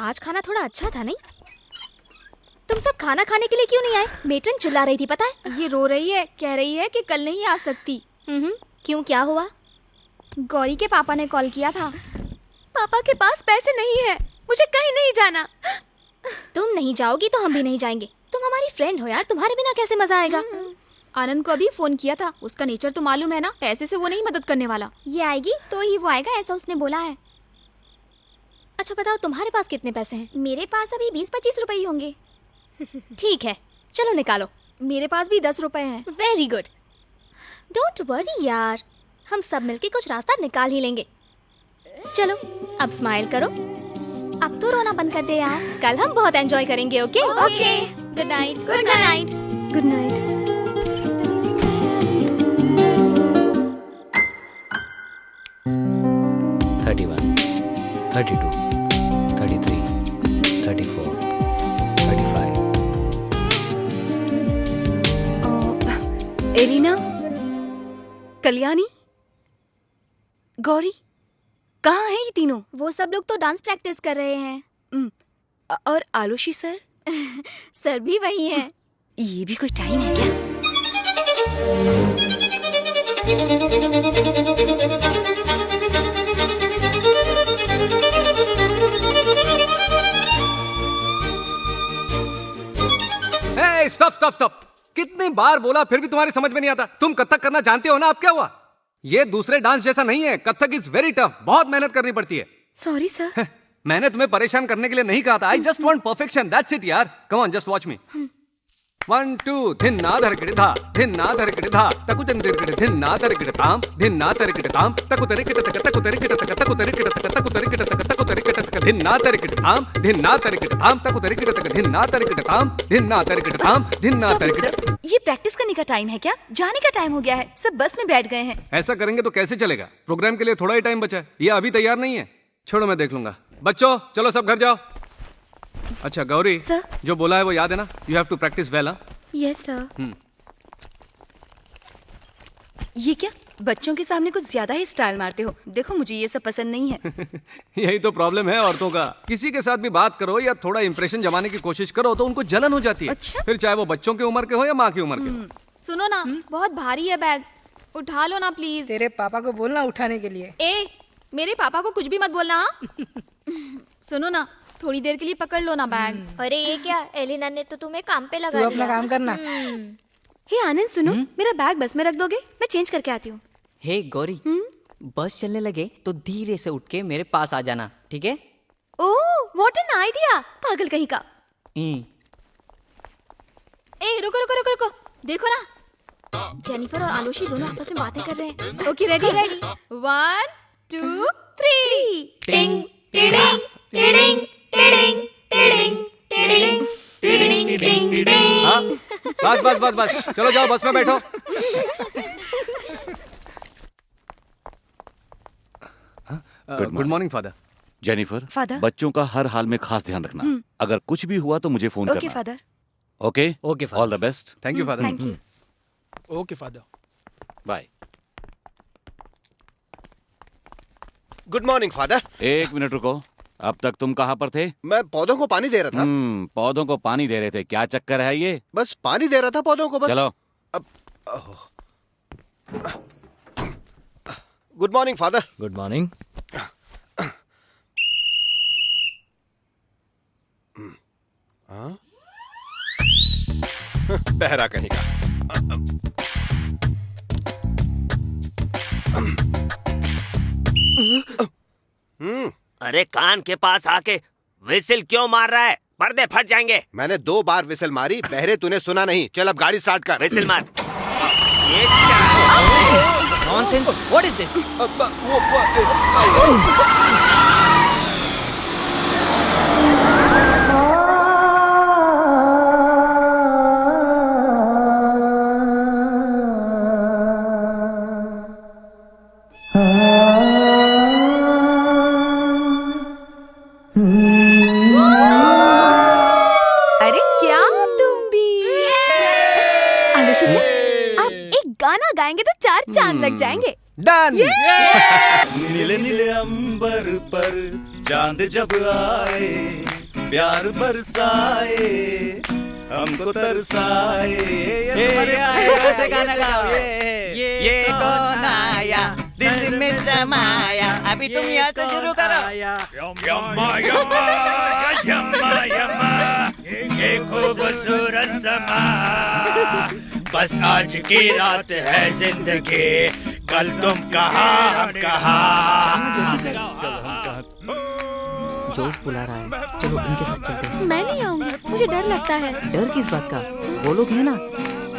आज खाना थोड़ा अच्छा था नहीं? तुम सब खाना खाने के लिए क्यों नहीं आए? मेट्रन चिल्ला रही थी पता है? ये रो रही है, कह रही है कि कल नहीं आ सकती। क्यों, क्या हुआ? गौरी के पापा ने कॉल किया था। पापा के पास पैसे नहीं है, मुझे कहीं नहीं जाना। तुम नहीं जाओगी तो हम भी नहीं जाएंगे। तुम हमारी फ्रेंड हो यार, तुम्हारे बिना कैसे मजा आएगा? आनंद को अभी फोन किया था, उसका नेचर तो मालूम है ना, पैसे से वो नहीं मदद करने वाला। ये आएगी तो ही वो आएगा, ऐसा उसने बोला है। अच्छा बताओ, तुम्हारे पास कितने पैसे हैं? मेरे पास अभी 20-25 रुपए ही होंगे। ठीक है, चलो निकालो। मेरे पास भी 10 रुपए हैं। Very good. डोंट वरी यार, हम सब मिलके कुछ रास्ता निकाल ही लेंगे। चलो अब स्माइल करो। अब तो रोना बंद कर दे यार। कल हम बहुत एंजॉय करेंगे। Okay okay, good night. Good night. Good night. Elina, Kalyani, Gauri, कहाँ हैं ये तीनों? वो सब लोग तो डांस प्रैक्टिस कर रहे हैं। और आलोशी सर? सर भी वही हैं। ये भी कोई टाइम है क्या? Stop stop stop. कितनी बार बोला फिर भी तुम्हारी समझ में नहीं आता। तुम कथक करना जानते हो ना, अब क्या हुआ? ये दूसरे डांस जैसा नहीं है। कथक इज वेरी टफ, बहुत मेहनत करनी पड़ती है। Sorry sir. मैंने तुम्हें परेशान करने के लिए नहीं कहा था। I just want perfection, that's it यार। Come on, just watch me. 1 2 धिन्ना धरकिड़ धा, धिन्ना धरकिड़ धा, तकु चंदिरकिड़ धिन्ना धरकिड़ ताम, धिन्ना धरकिड़ ताम, तकु तरिकिड़ तक, तकु तरिकिड़ तक, तकु तरिकिड़ तक, तकु तरिकिड़ तक, तकु तरिकिड़ तक, धिन्ना तरिकिड़ ताम, धिन्ना तरिकिड़ ताम, तकु तरिकिड़ तक, धिन्ना तरिकिड़ ताम, धिन्ना तरिकिड़ ताम, धिन्ना तरिकिड़। ये प्रैक्टिस करने का टाइम है क्या? जाने का टाइम हो गया है, सब बस में बैठ गए हैं। ऐसा करेंगे तो कैसे चलेगा? प्रोग्राम के लिए थोड़ा ही टाइम बचा है। ये अभी तैयार नहीं है। छोड़ो, मैं देख लूंगा। बच्चों चलो सब घर जाओ। अच्छा गौरी, सर, जो बोला है वो याद है ना? You have to practise well. Yes sir. ये क्या बच्चों के सामने कुछ ज्यादा ही स्टाइल मारते हो। देखो मुझे ये सब पसंद नहीं है। यही तो प्रॉब्लम है औरतों का। किसी के साथ भी बात करो या थोड़ा इंप्रेशन जमाने की कोशिश करो तो उनको जलन हो जाती है। अच्छा? फिर चाहे वो बच्चों की उम्र के हो या माँ की उम्र के हो। सुनो ना, बहुत भारी है बैग, उठा लो ना प्लीज। तेरे पापा को बोलना उठाने के लिए। ए, मेरे पापा को कुछ भी मत बोलना। हाँ? सुनो ना, थोड़ी देर के लिए पकड़ लो ना बैग। अरे ये क्या, एलिना ने तो तुम्हें काम पे लगा तू दिया। अपना काम करना। हे आनंद सुनो, मेरा बैग बस में रख दोगे? मैं चेंज करके आती हूँ। हे गौरी, बस चलने लगे तो धीरे से उठ के मेरे पास आ जाना, ठीक है? ओह व्हाट एन आइडिया, पागल कहीं का। ए रुको रुको रुको रुको, देखो ना, जेनिफर और आलोशी दोनों आपस में बातें कर रहे हैं। Okay ready ready, 1 2 3। टिंग tiding tiding tiding tiding tiding tiding tiding tiding. हाँ, बस बस बस बस, चलो जाओ बस में बैठो। Good morning father. Jennifer, father. बच्चों का हर हाल में खास ध्यान रखना। अगर कुछ भी हुआ तो मुझे फोन ओके करना। Father. Okay okay father. All the best. Thank you father. Thank you. Okay father. Bye. Good morning father. एक मिनट रुको, अब तक तुम कहाँ पर थे? मैं पौधों को पानी दे रहा था। पौधों को पानी दे रहे थे, क्या चक्कर है ये? बस पानी दे रहा था पौधों को, बस। चलो। Good morning father. Good morning. बहरा कहीं का। अरे कान के पास आके विसिल क्यों मार रहा है? पर्दे फट जाएंगे। मैंने 2 बार विसिल मारी, बहरे तूने सुना नहीं। चल अब गाड़ी स्टार्ट कर। विसिल मार। ये नॉनसेंस, व्हाट इज दिस? अरे क्या तुम भी। आलोशी से आप एक गाना गाएंगे तो 4 चांद लग जाएंगे। डन। नीले नीले अंबर पर चांद जब आए, प्यार बरसाए, हमको तरसाए। ये गाना गाओ। ये कौन आया दिल में समाया। अभी तुम यहाँ से शुरू करो। यम्मा यम्मा यम्मा यम्मा, ये खूबसूरत समा। बस आज की रात है जिंदगी, कल तुम कहाँ हम कहाँ। जोश बुला रहा है, चलो इनके साथ चलते हैं। मैं नहीं आऊंगी, मुझे डर लगता है। डर किस बात का? वो लोग हैं ना,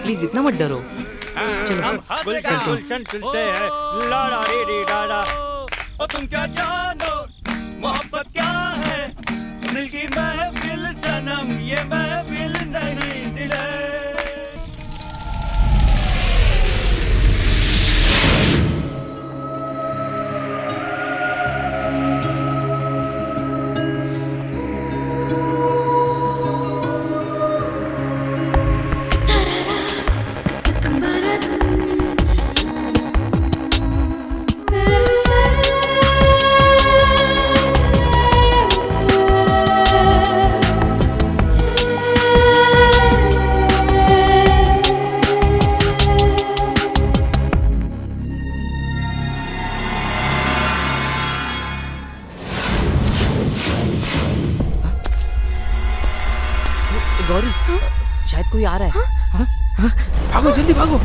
प्लीज इतना मत डरो। चलो गुलशन चलते हैं। ला ला री री ला ला। और तुम क्या जानो मोहब्बत क्या है? दिल की महफिल सनम, ये महफिल नहीं दिल है। गौरी, शायद कोई आ रहा है। भागो जल्दी भागो।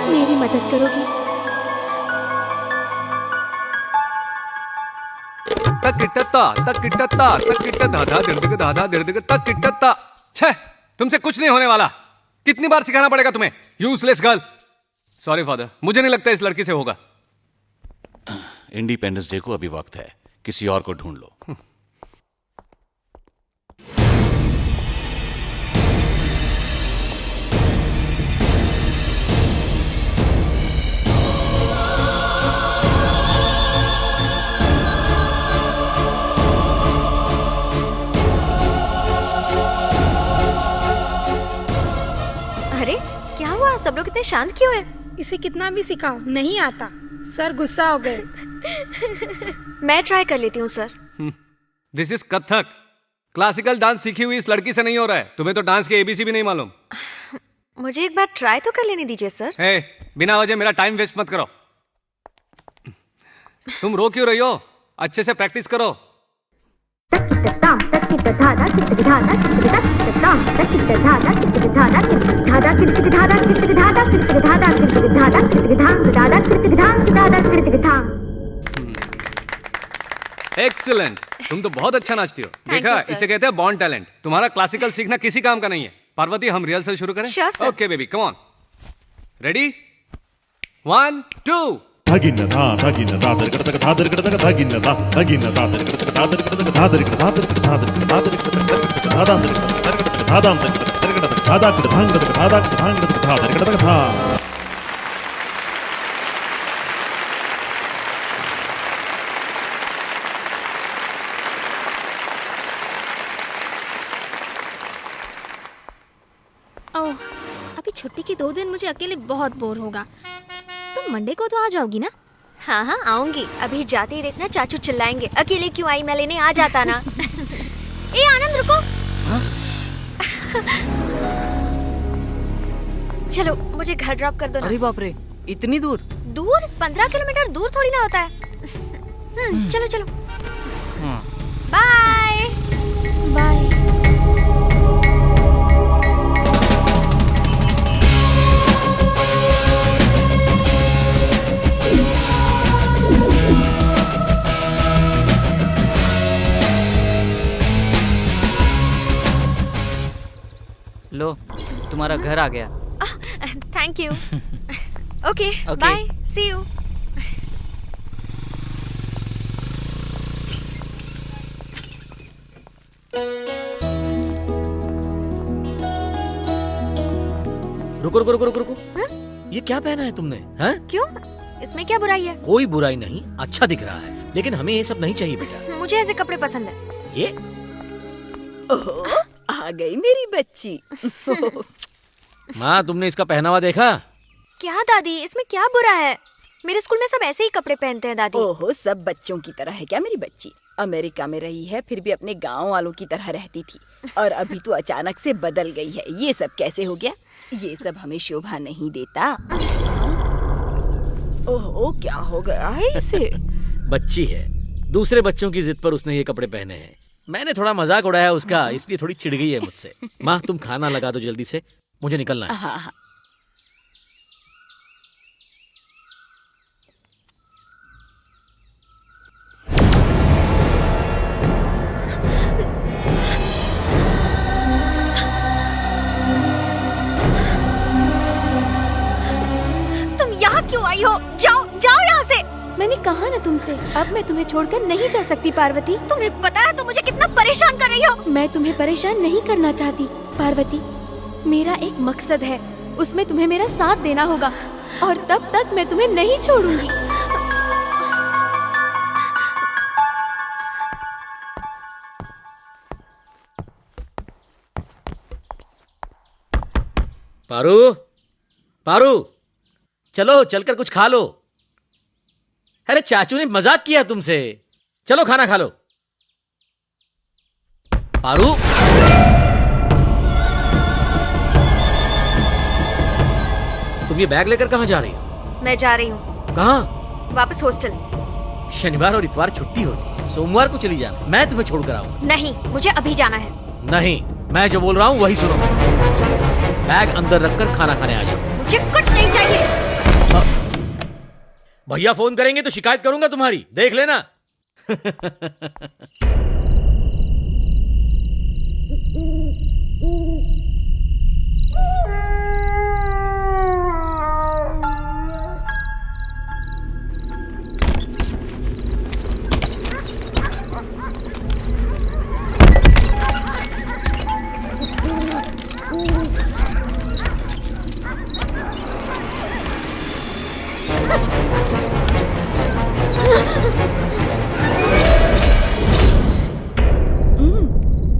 मेरी मदद करोगी? छे, तुमसे कुछ नहीं होने वाला। कितनी बार सिखाना पड़ेगा तुम्हें? Useless girl. सॉरी फादर, मुझे नहीं लगता इस लड़की से होगा। इंडिपेंडेंस डे को अभी वक्त है, किसी और को ढूंढ लो। अरे क्या हुआ? सब लोग इतने शांत क्यों हैं? इसे कितना भी सिखाओ नहीं आता। सर गुस्सा हो गए। मैं ट्राई कर लेती हूँ sir. This is Kathak. Classical dance सीखी हुई इस लड़की से नहीं हो रहा है। तुम्हें तो डांस के एबीसी भी नहीं मालूम। मुझे एक बार ट्राई तो कर लेने दीजिए सर। हे, बिना वजह मेरा टाइम वेस्ट मत करो। तुम रो क्यों रही हो? अच्छे से प्रैक्टिस करो। एक्सीलेंट, तुम तो बहुत अच्छा नाचती हो। देखा, इसे कहते हैं बॉर्न टैलेंट। तुम्हारा क्लासिकल सीखना किसी काम का नहीं है। पार्वती, हम रिहर्सल शुरू करें? Okay baby, come on. Ready? 1 2 धागिन धा धागिन धादर करतक धादर करतक धागिन धा धागिन धादर करतक धादर करतक धादर करतक धादर करतक धादर करतक धादर करतक धादर करतक धादर करतक धादर करतक धादर करतक धादर करतक धादर करतक धा। ओह, अभी छुट्टी के 2 दिन मुझे अकेले बहुत बोर होगा। तुम मंडे को तो आ जाओगी ना? हाँ हाँ आऊंगी। अभी जाते ही देखना चाचू चिल्लाएंगे, अकेले क्यों आई, मैं लेने आ जाता ना। ए आनंद रुको। चलो मुझे घर ड्रॉप कर दो ना। अरे बाप रे, इतनी दूर? दूर? 15 किलोमीटर दूर थोड़ी ना होता है। चलो चलो। Bye bye. लो, तुम्हारा घर आ गया। Thank you. Okay bye, see you. रुको रुको रुको रुको रुको। ये क्या पहना है तुमने? हैं? क्यों? इसमें क्या बुराई है? कोई बुराई नहीं, अच्छा दिख रहा है, लेकिन हमें ये सब नहीं चाहिए बेटा। मुझे ऐसे कपड़े पसंद है। ये ओह, आ गई मेरी बच्ची। माँ, तुमने इसका पहनावा देखा? क्या दादी, इसमें क्या बुरा है? मेरे स्कूल में सब ऐसे ही कपड़े पहनते हैं दादी। ओहो, सब बच्चों की तरह है क्या मेरी बच्ची? अमेरिका में रही है, फिर भी अपने गांव वालों की तरह रहती थी, और अभी तो अचानक से बदल गई है। ये सब कैसे हो गया? ये सब हमें शोभा नहीं देता। ओहो, क्या हो गया है इसे? बच्ची है, दूसरे बच्चों की जिद पर उसने ये कपड़े पहने हैं। मैंने थोड़ा मजाक उड़ाया उसका, इसलिए थोड़ी चिढ़ गई है मुझसे। माँ, तुम खाना लगा दो जल्दी से, मुझे निकलना है। हाँ हाँ। तुम यहाँ क्यों आई हो? जाओ जाओ यहाँ से। मैंने कहा ना तुमसे, अब मैं तुम्हें छोड़कर नहीं जा सकती पार्वती। तुम्हें पता है तुम मुझे कितना परेशान कर रही हो। मैं तुम्हें परेशान नहीं करना चाहती पार्वती। मेरा एक मकसद है, उसमें तुम्हें मेरा साथ देना होगा और तब तक मैं तुम्हें नहीं छोड़ूंगी। पारू, पारू, चलो चलकर कुछ खा लो। अरे चाचू ने मजाक किया तुमसे, चलो खाना खा लो। पारू, तुम ये बैग लेकर कहाँ जा रही हो? मैं जा रही हूँ। कहाँ? वापस हॉस्टल। शनिवार और इतवार छुट्टी होती है, सोमवार को चली जाना। मैं तुम्हें छोड़कर आऊंगा। नहीं, मुझे अभी जाना है। नहीं, मैं जो बोल रहा हूँ वही सुनो। बैग अंदर रखकर खाना खाने आ जाओ। मुझे कुछ नहीं चाहिए। भैया फोन करेंगे तो शिकायत करूंगा तुम्हारी, देख लेना।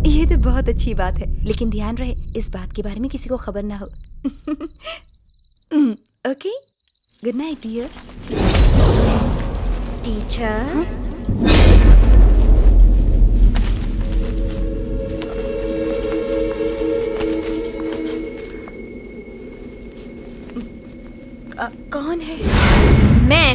ये तो बहुत अच्छी बात है, लेकिन ध्यान रहे इस बात के बारे में किसी को खबर ना हो। Okay, good night dear. Teacher, कौन है? मैं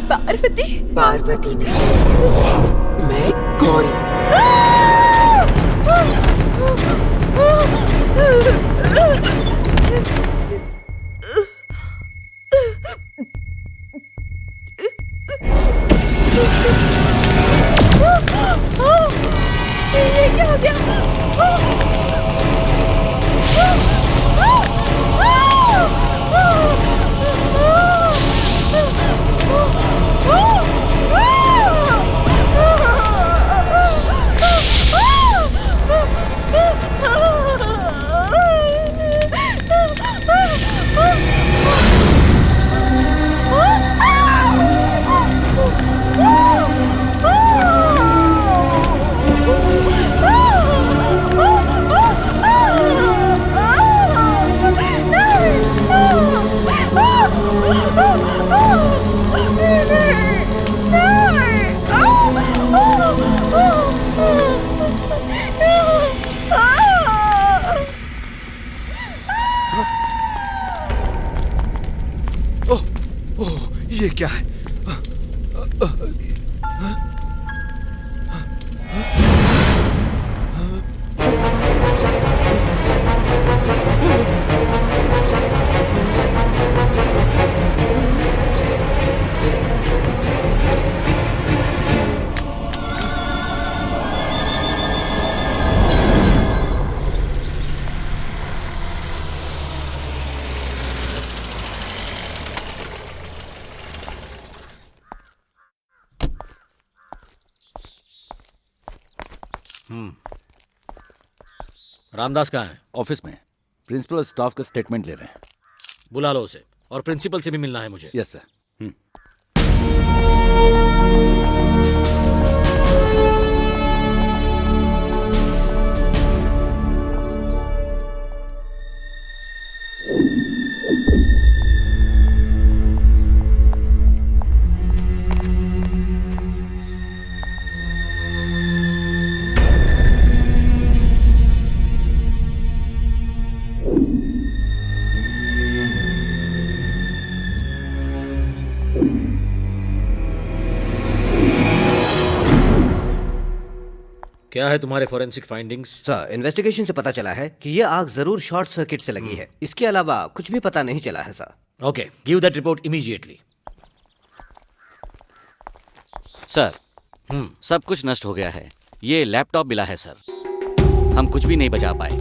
पार्वती। पार्वती नहीं, मैं गौरी। ये क्या हो गया? ये क्या है? रामदास कहाँ है? ऑफिस में प्रिंसिपल और स्टाफ का स्टेटमेंट ले रहे हैं। बुला लो उसे, और प्रिंसिपल से भी मिलना है मुझे। Yes sir. क्या है तुम्हारे फोरेंसिक फाइंडिंग्स? सर, इन्वेस्टिगेशन से पता चला है कि ये आग जरूर शॉर्ट सर्किट से लगी है। इसके अलावा कुछ भी पता नहीं चला है sir. Okay, give that report immediately. Sir, सब कुछ नष्ट हो गया है। ये लैपटॉप मिला है सर। हम कुछ भी नहीं बचा पाए,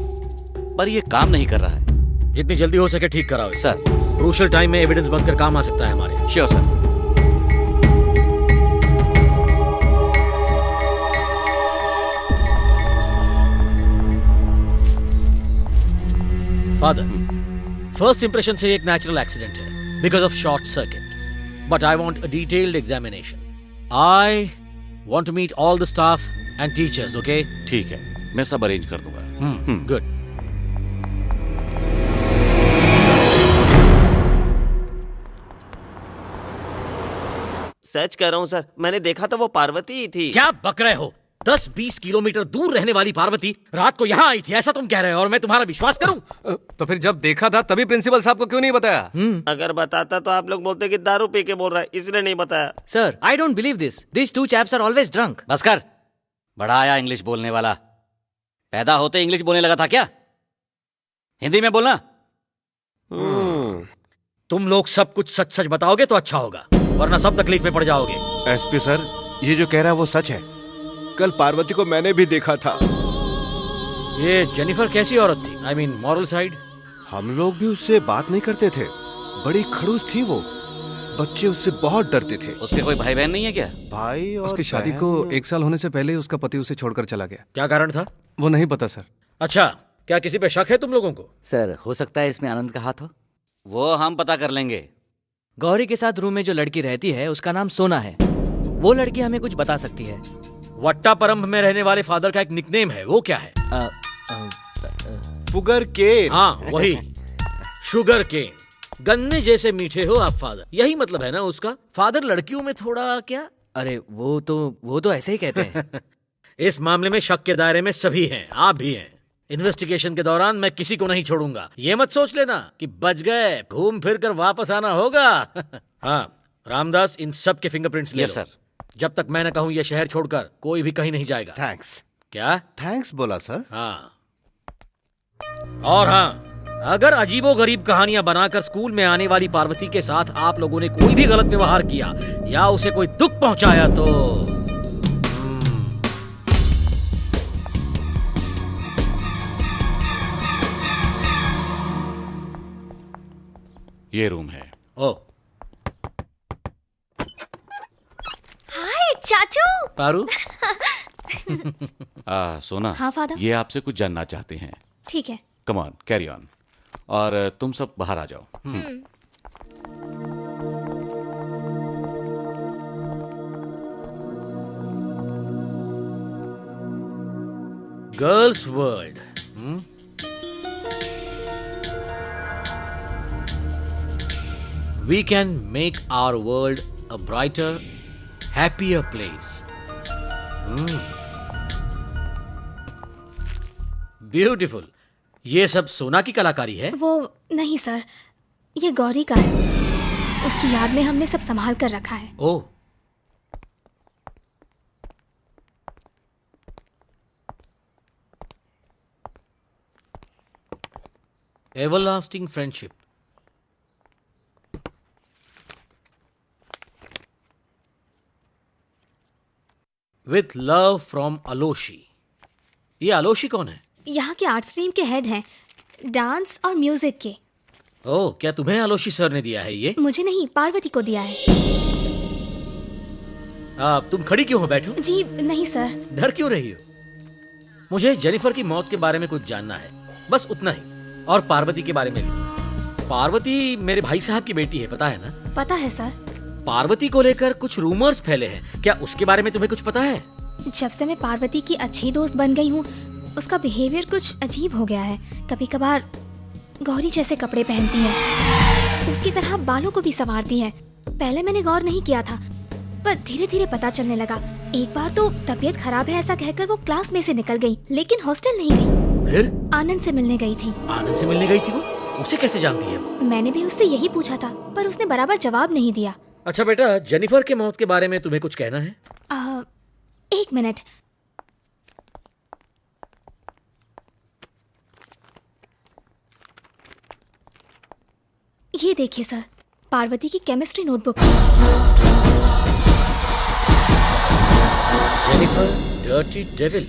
पर ये काम नहीं कर रहा है। जितनी जल्दी हो सके ठीक कराओ सर। क्रूशियल टाइम में एविडेंस बनकर काम आ सकता है हमारे। Sure sir. Father, first impression से एक नेचुरल एक्सीडेंट है because of short circuit, but I want a detailed examination. I want to meet all the staff and teachers. Okay, ठीक है, मैं सब अरेंज कर दूंगा। गुड। सच कह रहा हूँ सर, मैंने देखा था वो पार्वती ही थी। क्या बक रहे हो? 10-20 किलोमीटर दूर रहने वाली पार्वती रात को यहाँ आई थी, ऐसा तुम कह रहे हो, और मैं तुम्हारा विश्वास करूं? तो फिर जब देखा था तभी प्रिंसिपल साहब को क्यों नहीं बताया? अगर बताता तो आप लोग बोलते कि दारू पी के बोल रहा है, इसलिए नहीं बताया। Sir, I don't believe this. These two chaps are always drunk. बस कर, बड़ा आया इंग्लिश बोलने वाला। पैदा होते इंग्लिश बोलने लगा था क्या? हिंदी में बोलना। तुम लोग सब कुछ सच सच बताओगे तो अच्छा होगा, वरना सब तकलीफ में पड़ जाओगे। एसपी सर, ये जो कह रहा है वो सच है। कल पार्वती को मैंने भी देखा था। ये जेनिफर कैसी औरत थी? I mean moral side. हम लोग भी उससे बात नहीं करते थे, बड़ी खड़ूस थी वो। बच्चे उससे बहुत डरते थे। उसके कोई भाई बहन नहीं है क्या? भाई और उसकी शादी को 1 साल होने से पहले ही उसका पति उसे छोड़कर चला गया। क्या कारण था? वो नहीं पता सर। अच्छा, क्या किसी पे शक है तुम लोगों को? सर, हो सकता है इसमें आनंद का हाथ हो। वो हम पता कर लेंगे। गौरी के साथ रूम में जो लड़की रहती है उसका नाम सोना है। वो लड़की हमें कुछ बता सकती है। वट्टापरम में रहने वाले फादर का एक निकनेम है, वो क्या है? Sugar cane. हाँ, वही शुगर केन। गन्ने जैसे मीठे हो आप फादर, यही मतलब है ना उसका? फादर लड़कियों में थोड़ा क्या? अरे वो तो ऐसे ही कहते हैं। इस मामले में शक के दायरे में सभी हैं, आप भी हैं। इन्वेस्टिगेशन के दौरान मैं किसी को नहीं छोड़ूंगा। ये मत सोच लेना कि बच गए, घूम फिर कर वापस आना होगा। हाँ रामदास, इन सब के फिंगरप्रिंट्स ले लो। सर। जब तक मैं न कहूं ये शहर छोड़कर कोई भी कहीं नहीं जाएगा। थैंक्स। क्या थैंक्स बोला सर? हाँ, और हाँ, अगर अजीबो गरीब कहानियां बनाकर स्कूल में आने वाली पार्वती के साथ आप लोगों ने कोई भी गलत व्यवहार किया या उसे कोई दुख पहुंचाया तो ये रूम है। ओ, हाय चाचू। पारू। सोना। हाँ फादर। ये आपसे कुछ जानना चाहते हैं। ठीक है। Come on, carry on. और तुम सब बाहर आ जाओ। Girls world. We can make our world a brighter, happier place. Beautiful. ये सब सोना की कलाकारी है? वो नहीं सर, ये गौरी का है। उसकी याद में हमने सब संभाल कर रखा है। ओह, everlasting friendship. With love from Aloshi. ये आलोशी कौन है? यहाँ के आर्ट स्ट्रीम के हेड हैं, डांस और म्यूजिक के। ओह, क्या तुम्हें आलोशी सर ने दिया है ये? मुझे नहीं, पार्वती को दिया है। तुम खड़ी क्यों हो? बैठो। जी नहीं सर। डर क्यों रही हो? मुझे जेनिफर की मौत के बारे में कुछ जानना है, बस उतना ही, और पार्वती के बारे में भी। पार्वती मेरे भाई साहब की बेटी है, पता है ना? पता है सर। पार्वती को लेकर कुछ रूमर्स फैले हैं, क्या उसके बारे में तुम्हें कुछ पता है? जब से मैं पार्वती की अच्छी दोस्त बन गई हूँ, उसका बिहेवियर कुछ अजीब हो गया है। कभी कभार गौरी जैसे कपड़े पहनती है, उसकी तरह बालों को भी संवारती है। पहले मैंने गौर नहीं किया था, पर धीरे धीरे पता चलने लगा। एक बार तो तबीयत खराब है ऐसा कहकर वो क्लास में से निकल गई, लेकिन हॉस्टल नहीं गई। फिर? आनंद से मिलने गई थी। आनंद से मिलने गई थी वो? उसे कैसे जानती है? मैंने भी उससे यही पूछा था, पर उसने बराबर जवाब नहीं दिया। अच्छा बेटा, जेनिफर के मौत के बारे में तुम्हें कुछ कहना है? 1 मिनट। ये देखिए सर, पार्वती की chemistry notebook. Jennifer, dirty devil.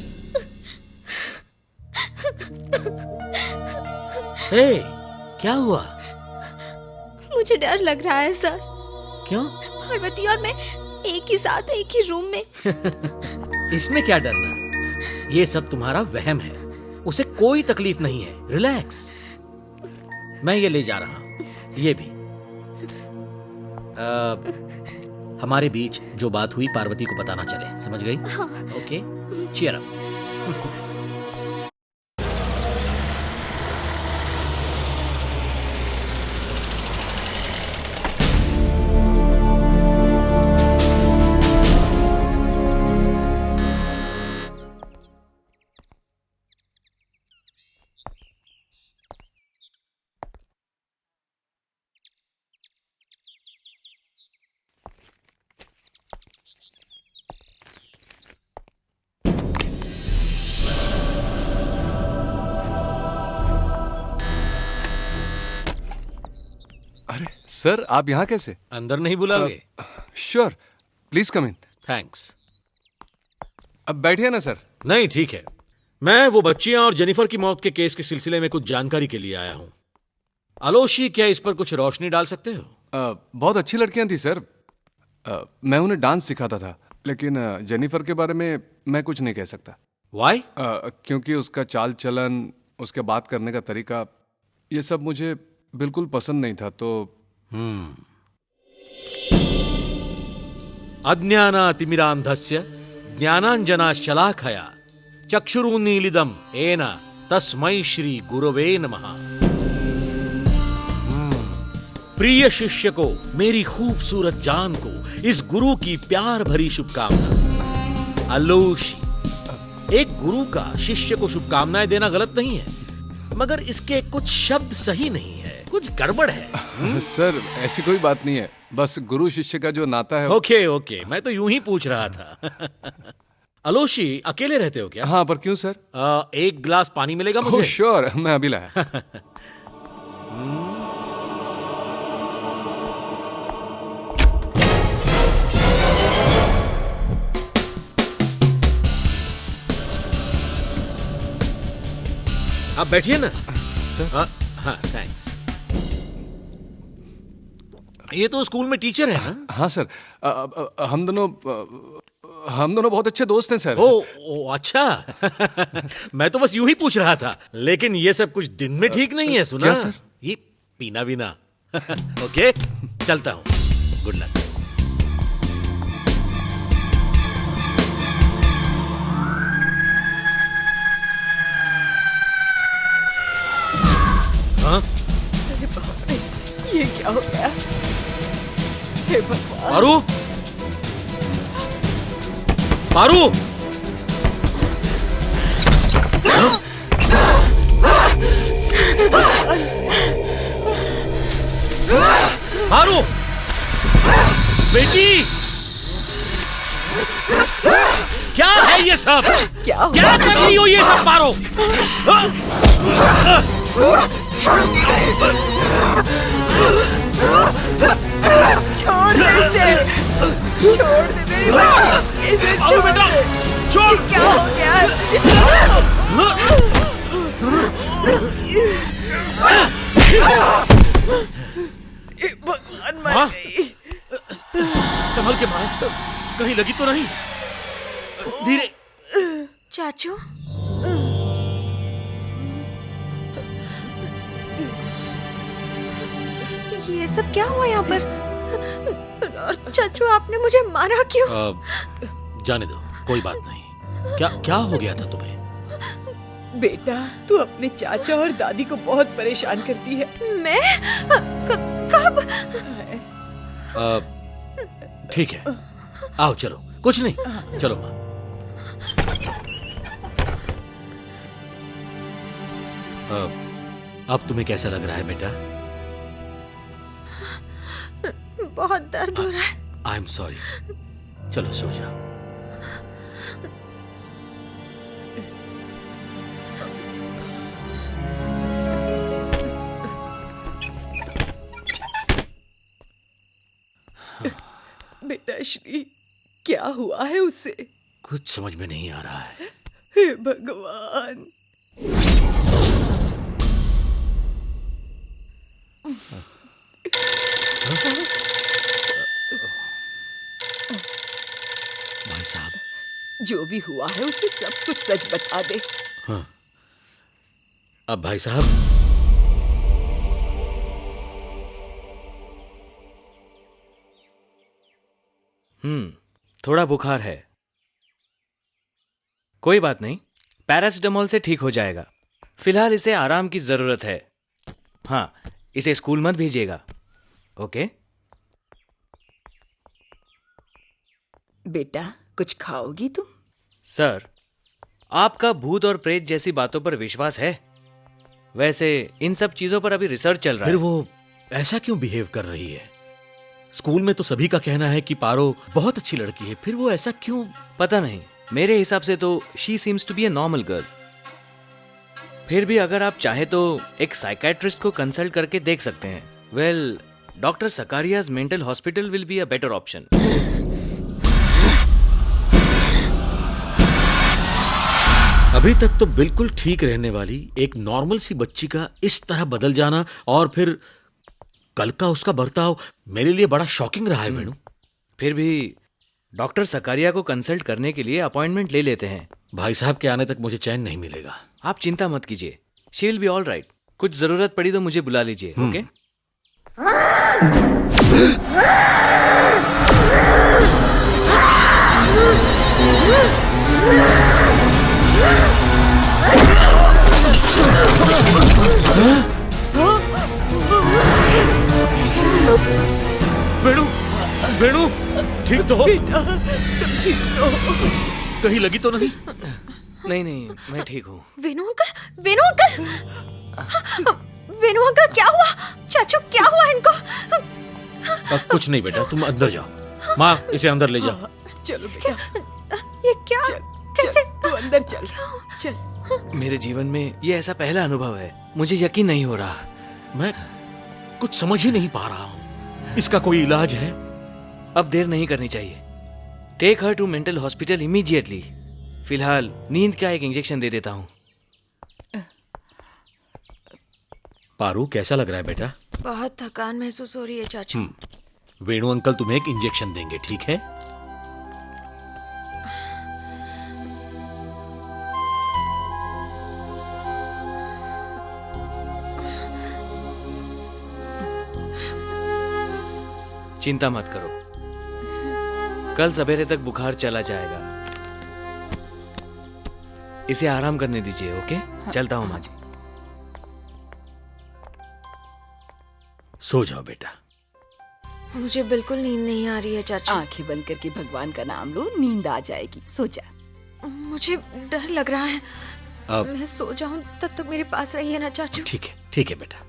Hey, क्या हुआ? मुझे डर लग रहा है सर। क्यों? पार्वती और मैं एक ही साथ एक ही रूम में। इसमें क्या डरना? ये सब तुम्हारा वहम है। उसे कोई तकलीफ नहीं है, रिलैक्स। मैं ये ले जा रहा हूं, ये भी। हमारे बीच जो बात हुई पार्वती को पता ना चले, समझ गई? Okay, cheer up. सर, आप यहाँ कैसे? अंदर नहीं बुलाओगे? Sure, please come in. Thanks. अब बैठिए ना सर। नहीं, ठीक है। मैं वो बच्चियां और जेनिफर की मौत के केस के सिलसिले में कुछ जानकारी के लिए आया हूं। आलोशी, क्या इस पर कुछ रोशनी डाल सकते हो? बहुत अच्छी लड़कियां थी सर। मैं उन्हें डांस सिखाता था, लेकिन जेनिफर के बारे में मैं कुछ नहीं कह सकता। Why? क्योंकि उसका चाल चलन, उसके बात करने का तरीका, ये सब मुझे बिल्कुल पसंद नहीं था। तो अज्ञानातिमिरान्धस्य ज्ञानाञ्जनाशलाखया चक्षुरुन्मीलितं येन तस्मै श्री गुरवे नमः। प्रिय शिष्य को, मेरी खूबसूरत जान को, इस गुरु की प्यार भरी शुभकामना। आलोशी, एक गुरु का शिष्य को शुभकामनाएं देना गलत नहीं है, मगर इसके कुछ शब्द सही नहीं है, कुछ गड़बड़ है। सर, ऐसी कोई बात नहीं है, बस गुरु शिष्य का जो नाता है। ओके, मैं तो यूं ही पूछ रहा था। आलोशी, अकेले रहते हो क्या? हाँ, पर क्यों सर? एक गिलास पानी मिलेगा मुझे? श्योर, मैं अभी लाया। आप बैठिए ना सर। हाँ, थैंक्स। ये तो स्कूल में टीचर है ना? हाँ सर, हम दोनों बहुत अच्छे दोस्त हैं सर। ओ अच्छा। मैं तो बस यूं ही पूछ रहा था, लेकिन ये सब कुछ दिन में ठीक नहीं है, सुना? क्या सर? ये पीना बिना। ओके, चलता हूं। Good luck. हाँ? अरे बाप रे, ये क्या हो गया? हे भगवान। पारू, पारू, पारू, बेटी, क्या है ये सब? क्या कर रही हो ये सब? पारू, छोड़ दे इसे, छोड़ दे मेरी बच्ची, इसे छोड़ दे। छोड़। क्या हो गया है तुझे? भगवान, मर गई। संभल के मार, कहीं लगी तो नहीं? धीरे। चाचू, ये सब क्या हुआ यहाँ पर? और चाचू, आपने मुझे मारा क्यों? जाने दो, कोई बात नहीं। क्या हो गया था तुम्हें? बेटा, तू अपने चाचा और दादी को बहुत परेशान करती है। मैं? कब? ठीक है, आओ चलो। कुछ नहीं, चलो माँ। अब तुम्हें कैसा लग रहा है बेटा? बहुत दर्द हो रहा है। I am sorry. चलो सो जाओ। श्री, क्या हुआ है उसे? कुछ समझ में नहीं आ रहा है। हे भगवान। भाई साहब, जो भी हुआ है उसे सब कुछ सच बता दे। हाँ। अब भाई साहब, थोड़ा बुखार है। कोई बात नहीं, पैरासिटामोल से ठीक हो जाएगा। फिलहाल इसे आराम की जरूरत है। हाँ, इसे स्कूल मत भेजिएगा, ओके? बेटा, कुछ खाओगी तुम? सर, आपका भूत और प्रेत जैसी बातों पर विश्वास है? वैसे इन सब चीजों पर अभी रिसर्च चल रहा है। फिर वो ऐसा क्यों बिहेव कर रही है? स्कूल में तो सभी का कहना है कि पारो बहुत अच्छी लड़की है, फिर वो ऐसा क्यों? पता नहीं, मेरे हिसाब से तो she seems to be a normal girl. फिर भी अगर आप चाहे तो एक साइकेट्रिस्ट को कंसल्ट करके देख सकते हैं। Well, doctor Sakaria's mental hospital will be a better option. अभी तक तो बिल्कुल ठीक रहने वाली एक नॉर्मल सी बच्ची का इस तरह बदल जाना और फिर कल का उसका बर्ताव मेरे लिए बड़ा शॉकिंग रहा है वेणु। फिर भी डॉक्टर सकारिया को कंसल्ट करने के लिए अपॉइंटमेंट ले लेते हैं। भाई साहब के आने तक मुझे चैन नहीं मिलेगा। आप चिंता मत कीजिए, she will be all right. कुछ जरूरत पड़ी तो मुझे बुला लीजिए, ओके? वेणु, वेणु, ठीक तो हो? बेटा, तुम ठीक तो हो? कहीं लगी तो नहीं? नहीं नहीं, मैं ठीक हूँ। वेणु अंकल, वेणु अंकल, वेणु अंकल, क्या हुआ? चाचू, क्या हुआ इनको? कुछ नहीं बेटा, तुम अंदर जाओ। माँ, इसे अंदर ले जाओ। चलो बेटा। ये क्या? कैसे? तू अंदर चल, चल। मेरे जीवन में ये ऐसा पहला अनुभव है, मुझे यकीन नहीं हो रहा। मैं कुछ समझ ही नहीं पा रहा हूँ। इसका कोई इलाज है? अब देर नहीं करनी चाहिए। Take her to mental hospital immediately. फिलहाल नींद का एक इंजेक्शन दे देता हूँ। पारू, कैसा लग रहा है बेटा? बहुत थकान महसूस हो रही है चाचू। वेणु अंकल तुम्हें एक इंजेक्शन देंगे, ठीक है? चिंता मत करो, कल सवेरे तक बुखार चला जाएगा। इसे आराम करने दीजिए, ओके? चलता हूं माँ जी। सो जाओ बेटा। मुझे बिल्कुल नींद नहीं आ रही है चाचू। आंखें बंद करके भगवान का नाम लो, नींद आ जाएगी। सो जा। मुझे डर लग रहा है। अब मैं सो जाऊं तब तक मेरे पास रहिए ना चाचू। ठीक है बेटा।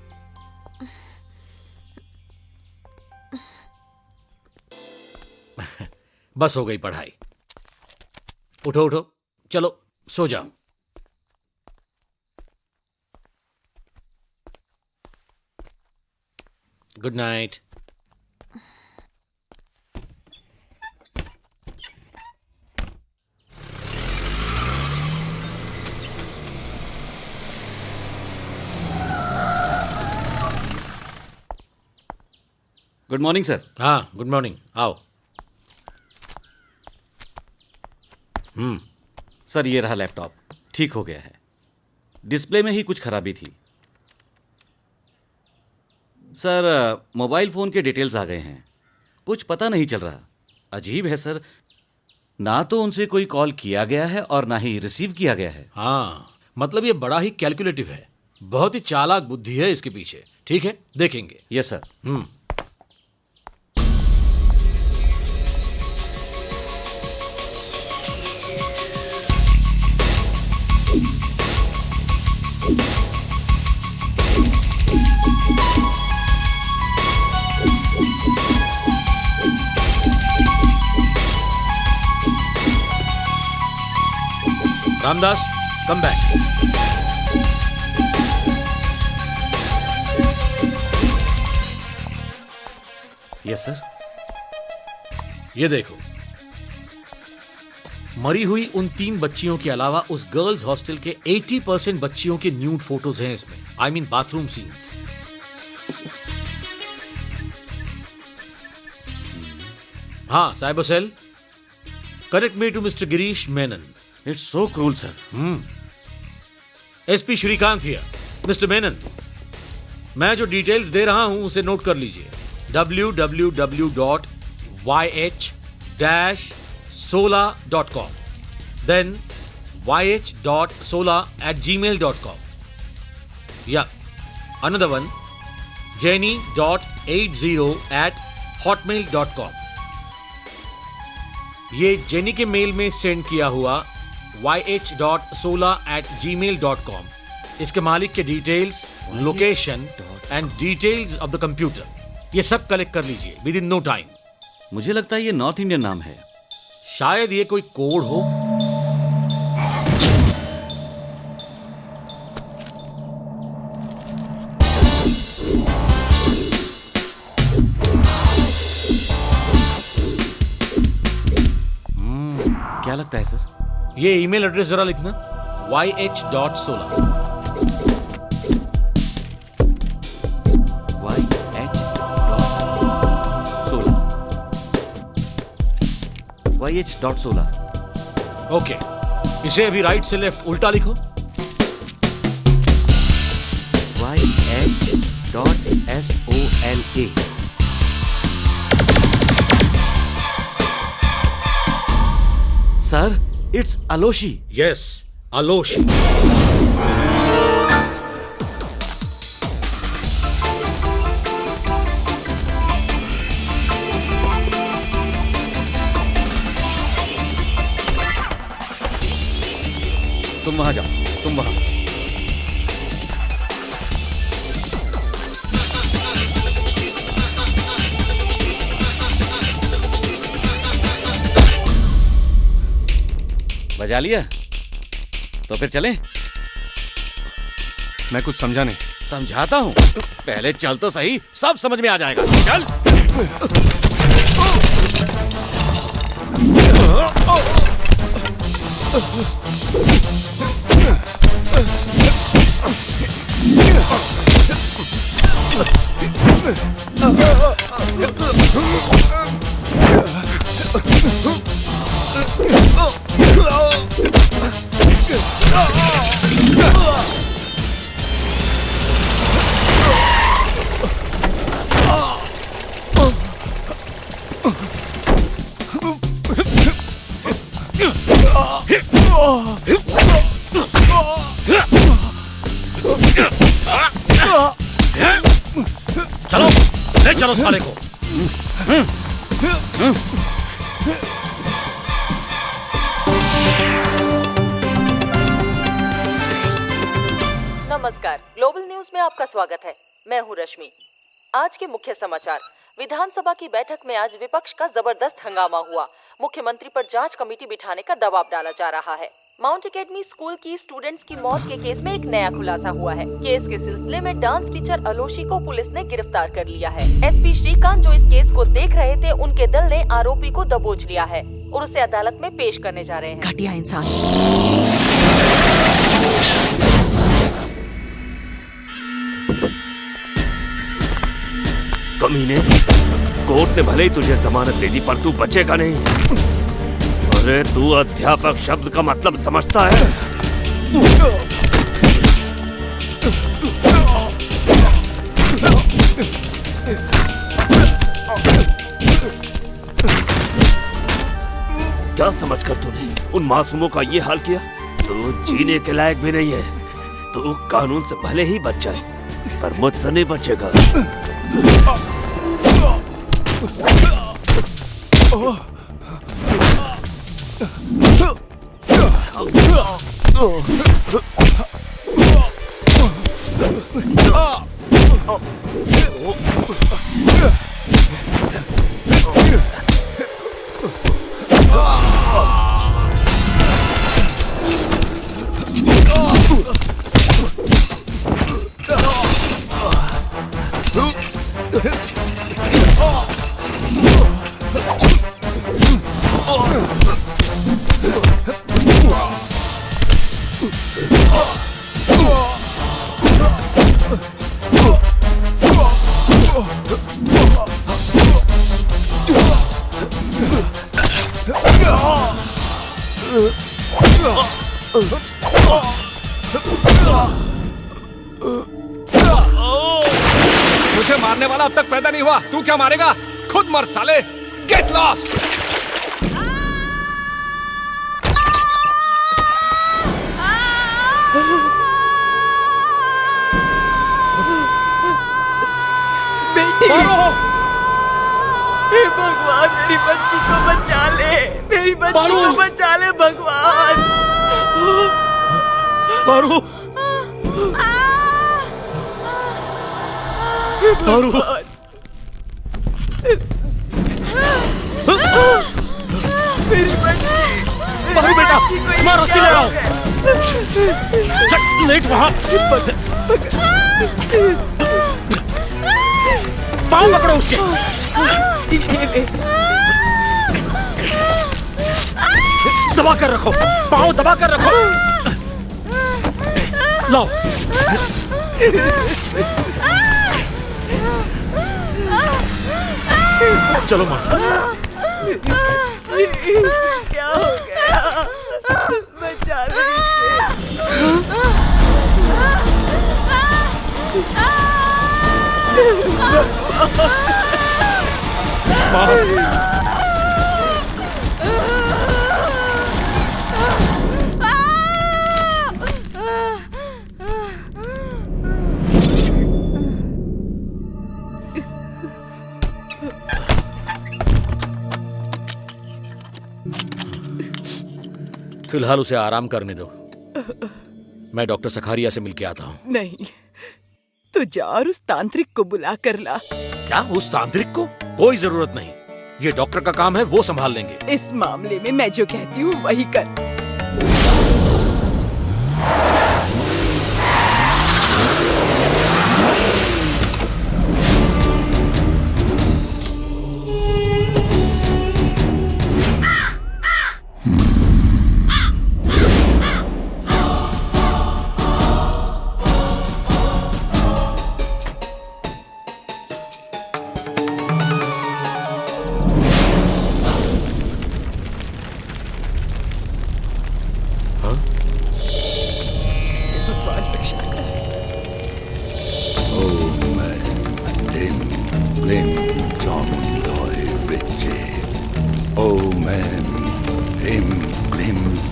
बस हो गई पढ़ाई। उठो उठो, चलो सो जाओ। Good night. Good morning sir. हाँ, गुड मॉर्निंग, आओ। सर, ये रहा लैपटॉप, ठीक हो गया है। डिस्प्ले में ही कुछ खराबी थी। सर, मोबाइल फोन के डिटेल्स आ गए हैं। कुछ पता नहीं चल रहा। अजीब है सर, ना तो उनसे कोई कॉल किया गया है और ना ही रिसीव किया गया है। हाँ, मतलब ये बड़ा ही कैलकुलेटिव है। बहुत ही चालाक बुद्धि है इसके पीछे। ठीक है, देखेंगे। Yes sir. Ramdas, come back. Yes sir. ये देखो, मरी हुई उन 3 बच्चियों के अलावा उस गर्ल्स हॉस्टल के 80% बच्चियों के न्यूड फोटोज हैं इसमें। I mean bathroom scenes. हाँ cyber cell, connect me to mister Girish Menon. It's so cruel sir. SP Srikanth here. Mister Menon, मैं जो डिटेल्स दे रहा हूं उसे नोट कर लीजिए। www.yh-sola.com, then yh.sola@gmail.com. Yeah, another one, jenny.80@hotmail.com. ये जेनी के मेल में सेंड किया हुआ yh.sola@gmail.com, इसके मालिक के details, location and details of the computer, ये सब कलेक्ट कर लीजिए विद इन नो टाइम। मुझे लगता है ये नॉर्थ इंडियन नाम है। शायद ये कोई कोड हो। क्या लगता है सर? ये ईमेल एड्रेस जरा लिखना, yh.sola। yh.sola। ओके, इसे अभी राइट से लेफ्ट उल्टा लिखो। yh.sola। Sir, it's Aloshi. Yes, Aloshi. तुम वहां जाओ, तुम वहां। बजा लिया? तो फिर चलें? मैं कुछ समझा नहीं। समझाता हूं, पहले चल तो सही, सब समझ में आ जाएगा। चल। चलो, ले चलो साले को। नमस्कार, ग्लोबल न्यूज में आपका स्वागत है। मैं हूं रश्मि। आज के मुख्य समाचार। विधानसभा की बैठक में आज विपक्ष का जबरदस्त हंगामा हुआ। मुख्यमंत्री पर जांच कमेटी बिठाने का दबाव डाला जा रहा है। माउंट एकेडमी स्कूल की स्टूडेंट्स की मौत के केस में एक नया खुलासा हुआ है। केस के सिलसिले में डांस टीचर अलोशी को पुलिस ने गिरफ्तार कर लिया है। एसपी श्रीकांत जो इस केस को देख रहे थे, उनके दल ने आरोपी को दबोच लिया है और उसे अदालत में पेश करने जा रहे हैं। घटिया इंसान। कमीने, कोर्ट ने भले ही तुझे जमानत दे दी पर तू बचेगा नहीं। अरे तू अध्यापक शब्द का मतलब समझता है? क्या समझकर तूने उन मासूमों का ये हाल किया? तू जीने के लायक भी नहीं है। तू कानून से भले ही बच जाए पर मुझसे नहीं बचेगा। मारने वाला अब तक पैदा नहीं हुआ, तू क्या मारेगा? खुद मर साले, गेट लॉस्ट। बेटी, हे भगवान मेरी बच्ची को बचा ले, मेरी बच्ची को बचा ले भगवान। पारू, पारू, मेरी बच्ची, पारू बेटा, मारो, रस्सी ले आओ। लेट वहां, पाँव पकड़ो उसके। दबा कर रखो, पाँव दबा कर रखो। लाओ। चलो माँ। क्या हो गया? बचा लो फिलहाल उसे आराम करने दो। मैं डॉक्टर सखारिया से मिलके आता हूँ। नहीं, तो जा और उस तांत्रिक को बुला कर ला। क्या उस तांत्रिक को? कोई जरूरत नहीं, ये डॉक्टर का काम है, वो संभाल लेंगे। इस मामले में मैं जो कहती हूँ वही कर।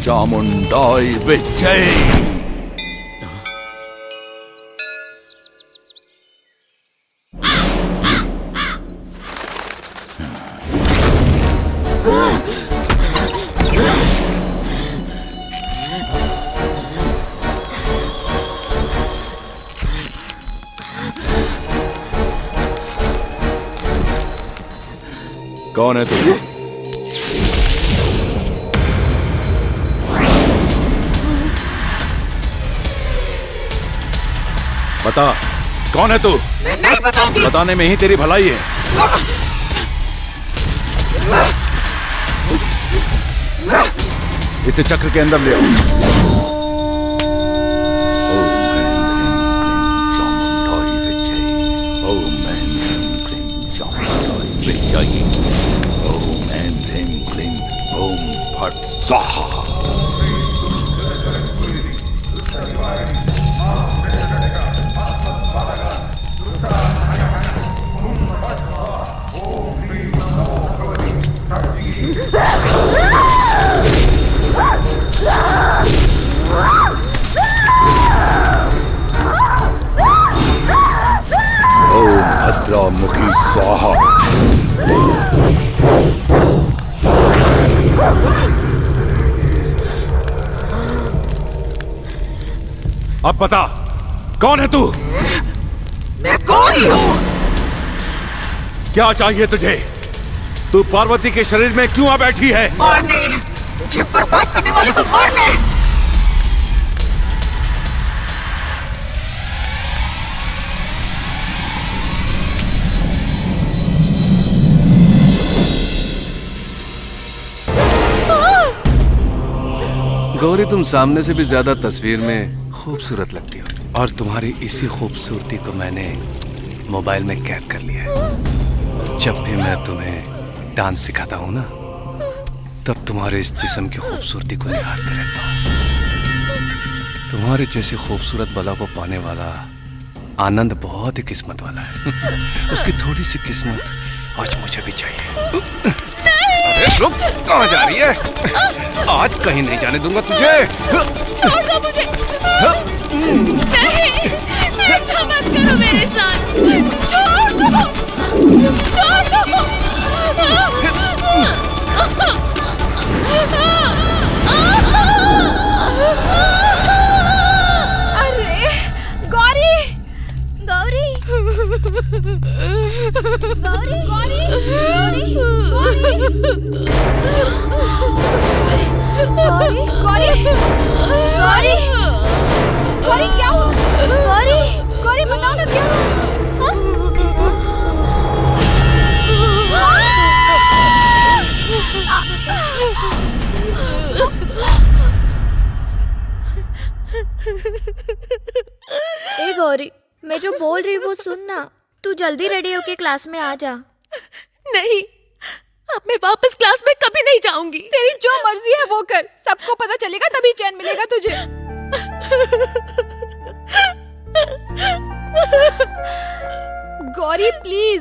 चामुंडाई विजय। कौन है तू? बता, कौन है तू? मैं नहीं बताऊंगी। बताने में ही तेरी भलाई है। इसे चक्र के अंदर ले आओ। ओम ऐं ह्रीं क्लीं ओम फट् स्वाहा। ओम भद्रामुखी स्वाहा। अब बता, कौन है तू? मैं कौन ही हूँ? क्या चाहिए तुझे? तू पार्वती के शरीर में क्यों आ बैठी है? मारने, मुझे बर्बाद करने वाले को मारने। गौरी, तुम सामने से भी ज्यादा तस्वीर में खूबसूरत लगती हो, और तुम्हारी इसी खूबसूरती को मैंने मोबाइल में कैद कर लिया है। जब भी मैं तुम्हें डांस सिखाता हूँ ना, तब तुम्हारे इस जिस्म की खूबसूरती को निहारते रहता हूँ। तुम्हारे जैसी खूबसूरत बला को पाने वाला आनंद बहुत ही किस्मत वाला है। उसकी थोड़ी सी किस्मत आज मुझे भी चाहिए। अरे रुक, कहाँ जा रही है? आज कहीं नहीं जाने दूंगा तुझे। छोड़ दो मुझे। नहीं, ऐसा मत करो मेरे साथ। छोड़ दो, छोड़ दो। अरे गौरी, गौरी, गौरी, गौरी, गौरी, गौरी, गौरी, गौरी, क्या हुआ? गौरी, गौरी बताओ ना क्या हुआ? ए गौरी, मैं जो बोल रही वो सुन ना। तू जल्दी रेडी होके क्लास में आ जा। नहीं, अब मैं वापस क्लास में कभी नहीं जाऊंगी। तेरी जो मर्जी है वो कर, सबको पता चलेगा तभी चैन मिलेगा तुझे। गौरी प्लीज,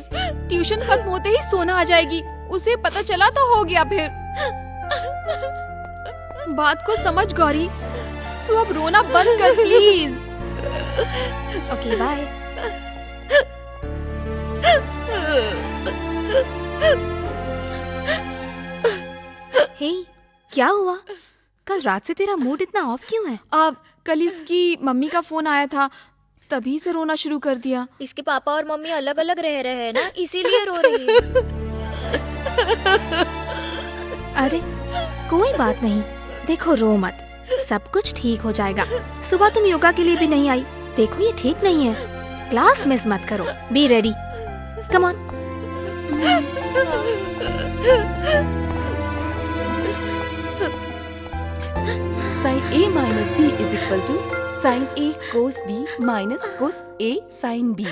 ट्यूशन खत्म होते ही सोना आ जाएगी। उसे पता चला तो हो गया फिर। बात को समझ गौरी, तू अब रोना बंद कर प्लीज। Okay bye. हे, क्या हुआ? कल रात से तेरा मूड इतना ऑफ क्यों है? कल इसकी मम्मी का फोन आया था, तभी से रोना शुरू कर दिया। इसके पापा और मम्मी अलग अलग रह रहे हैं ना, इसीलिए रो रही है। अरे कोई बात नहीं, देखो रो मत, सब कुछ ठीक हो जाएगा। सुबह तुम योगा के लिए भी नहीं आई, देखो ये ठीक नहीं है। क्लास मिस मत करो, be ready, come on. Sin A minus B is equal to sin A cos B minus cos A sin B.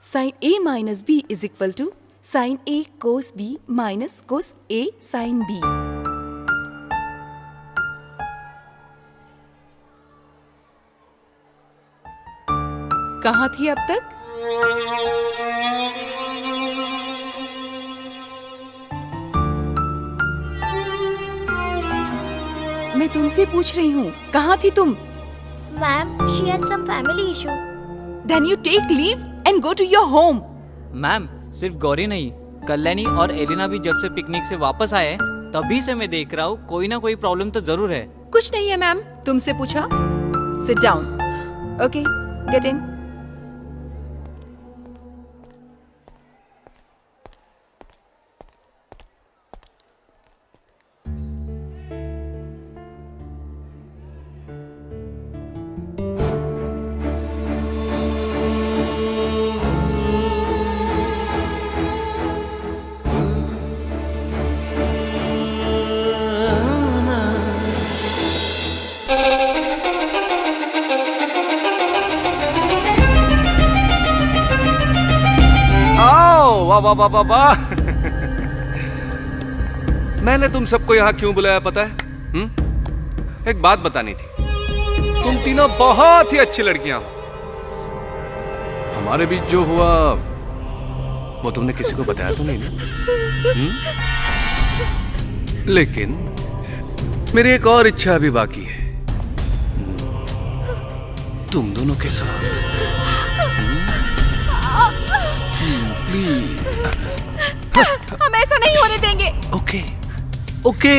Sin A minus B is equal to sin A cos B minus cos A sin B. कहाँ थी अब तक? मैं तुमसे पूछ रही हूँ, कहाँ थी तुम? Ma'am, she has some family issue. Then you take leave and go to your home. Ma'am, सिर्फ गौरी नहीं, कल्याणी और एलिना भी जब से पिकनिक से वापस आए तभी से मैं देख रहा हूँ कोई ना कोई प्रॉब्लम तो जरूर है। कुछ नहीं है मैम। तुमसे पूछा? Sit down. Okay, get in. वाह वाह वाह वाह वाह। मैंने तुम सबको यहाँ क्यों बुलाया पता है? एक बात बतानी थी। तुम तीनों बहुत ही अच्छी लड़कियां हो। हमारे बीच जो हुआ वो तुमने किसी को बताया तो नहीं ना? लेकिन मेरी एक और इच्छा अभी बाकी है, तुम दोनों के साथ। प्लीज, हम ऐसा नहीं होने देंगे। Okay okay.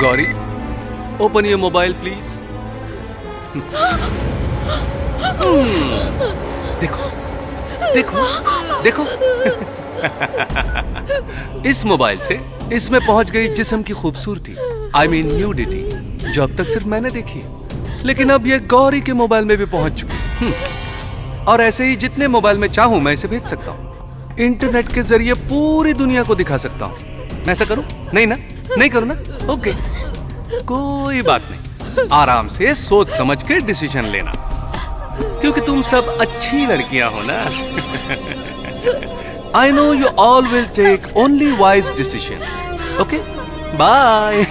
Gauri, open your mobile please. देखो देखो देखो। इस मोबाइल से इसमें पहुंच गई जिस्म की खूबसूरती, आई मीन न्यूडिटी, जो अब तक सिर्फ मैंने देखी है, लेकिन अब ये गौरी के मोबाइल में भी पहुंच चुकी। और ऐसे ही जितने मोबाइल में चाहूं मैं इसे भेज सकता हूं। इंटरनेट के जरिए पूरी दुनिया को दिखा सकता हूं। मैं ऐसा करूं? नहीं ना? नहीं करूं ना? ओके, कोई बात नहीं, आराम से सोच समझ के डिसीजन लेना। क्योंकि तुम सब अच्छी लड़कियां हो ना। I know you all will take only wise decision. Okay? Bye.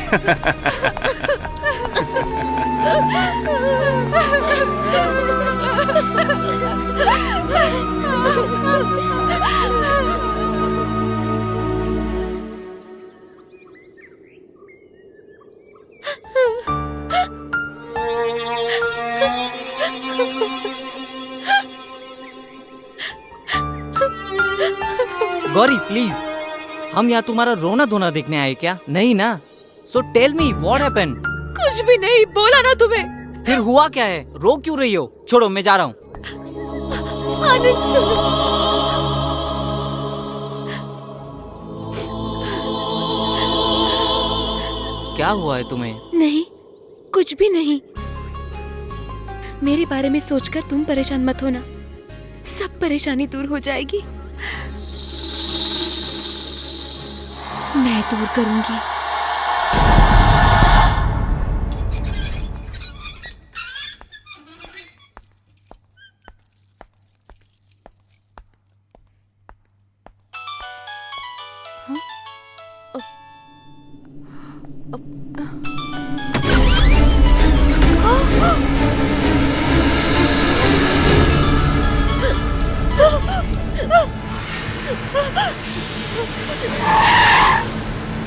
Gauri please, हम यहाँ तुम्हारा रोना धोना देखने आए क्या? नहीं ना? So tell me what happened. कुछ भी नहीं बोला ना तुम्हें। फिर हुआ क्या है? रो क्यों रही हो? छोड़ो, मैं जा रहा हूँ। आनंद सुनो। क्या हुआ है तुम्हें? नहीं, कुछ भी नहीं। मेरे बारे में सोचकर तुम परेशान मत होना, सब परेशानी दूर हो जाएगी। मैं दूर करूंगी।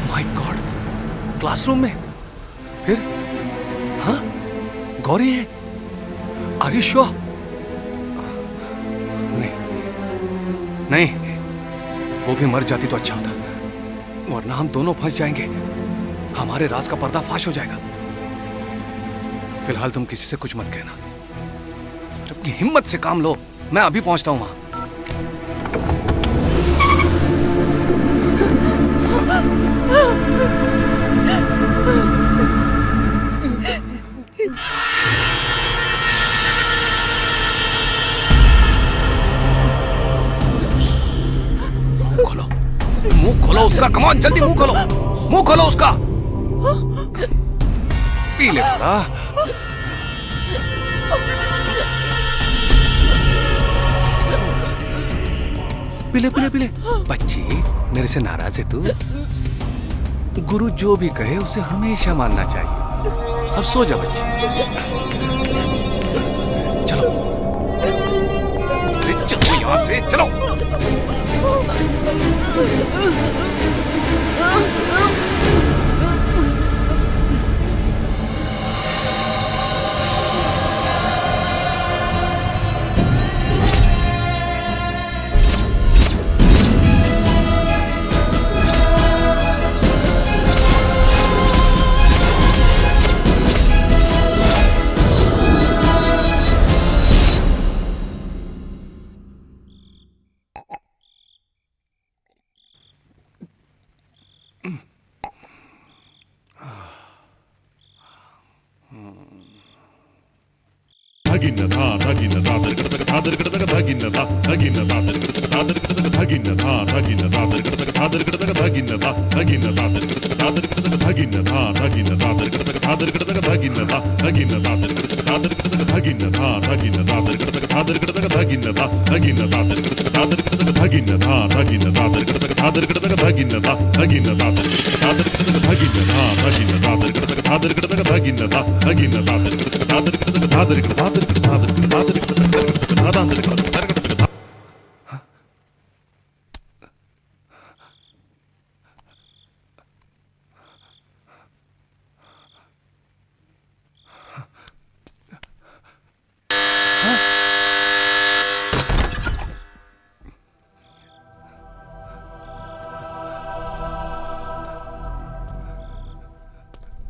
माय गॉड, क्लासरूम में फिर? हाँ, गौरी है। Are you sure? नहीं, वो भी मर जाती तो अच्छा होता, वरना हम दोनों फंस जाएंगे। हमारे राज का पर्दाफाश हो जाएगा। फिलहाल तुम किसी से कुछ मत कहना। अपनी हिम्मत से काम लो, मैं अभी पहुंचता हूं वहां। मुंह खोलो उसका, कमान जल्दी मुंह खोलो, मुंह खोलो उसका। पी ले थोड़ा। पीले पीले पीले। बच्ची, मेरे से नाराज है तू? गुरु जो भी कहे उसे हमेशा मानना चाहिए। अब सो जा बच्ची। चलो, अरे चलो यहां से, चलो।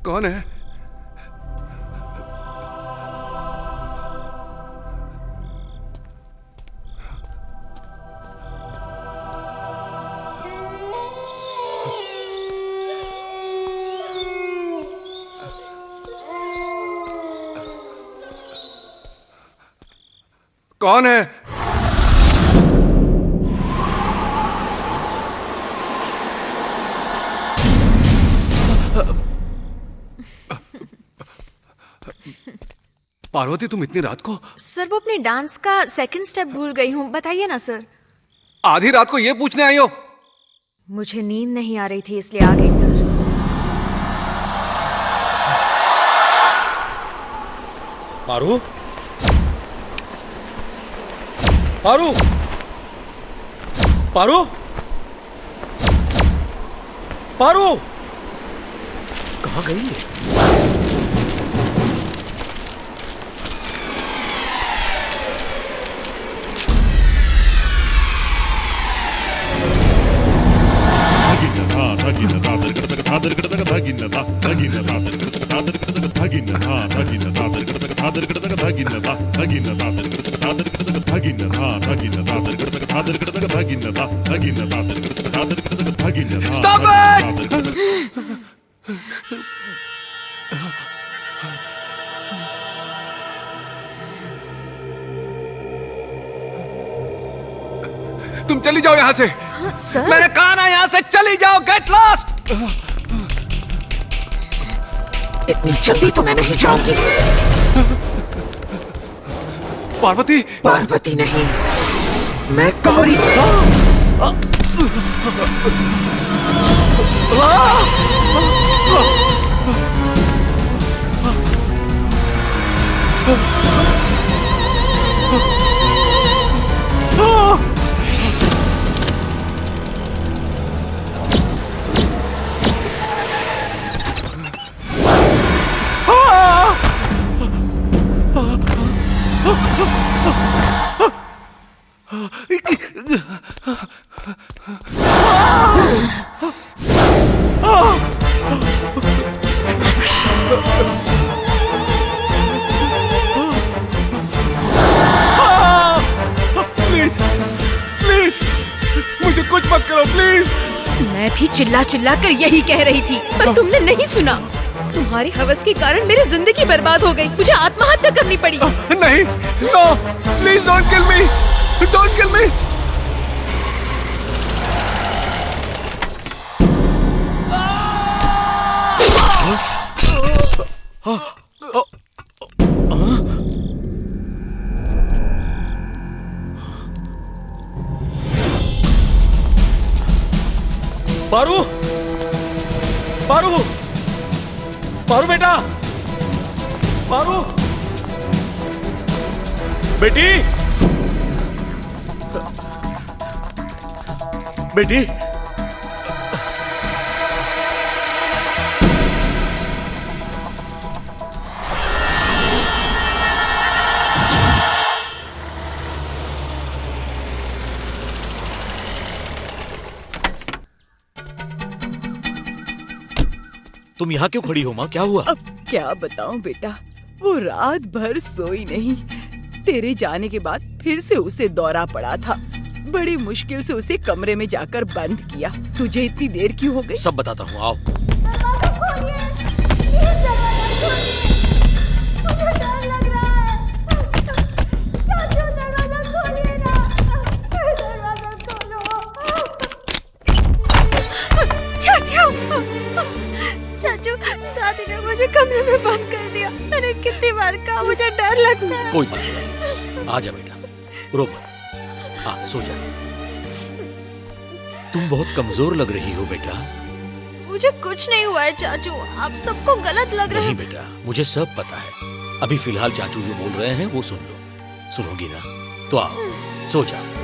कौन है? कौन है? पार्वती तुम इतनी रात को? सर वो अपने डांस का सेकंड स्टेप भूल गई हूँ, बताइए ना सर। आधी रात को ये पूछने आई हो? मुझे नींद नहीं आ रही थी इसलिए आ गई सर। पारू, पारू, पारू, पारू, कहाँ गई है? Stop it! तुम चली जाओ यहाँ से। सर? मैंने कहा ना यहाँ से चली जाओ। Get lost. इतनी जल्दी तो मैं नहीं जाऊंगी। पार्वती? पार्वती नहीं, मैं गौरी। प्लीज प्लीज मुझे कुछ मत करो प्लीज। मैं भी चिल्ला चिल्ला कर यही कह रही थी पर तुमने नहीं सुना। तुम्हारी हवस के कारण मेरी जिंदगी बर्बाद हो गई, मुझे आत्महत्या करनी पड़ी। नहीं, no, please don't kill me, don't kill me. Paru, Paru, Paru बेटा, पारू, बेटी, बेटी, तुम यहाँ क्यों खड़ी हो माँ? क्या हुआ? अब क्या बताऊं बेटा, वो रात भर सोई नहीं। तेरे जाने के बाद फिर से उसे दौरा पड़ा था। बड़ी मुश्किल से उसे कमरे में जाकर बंद किया। तुझे इतनी देर क्यों हो गई? सब बताता हूँ, आओ। चाचू, दादी ने मुझे कमरे में बंद कर दिया। मैंने कितनी बार कहा, मुझे डर लगता है। कोई बात नहीं, आ जा बेटा, रो मत। हाँ, सो जा। तुम बहुत कमजोर लग रही हो बेटा। मुझे कुछ नहीं हुआ है चाचू, आप सबको गलत लग रहा है। नहीं बेटा, मुझे सब पता है। अभी फिलहाल चाचू जो बोल रहे हैं वो सुन लो। सुनोगी ना? तो आओ, सो जाओ।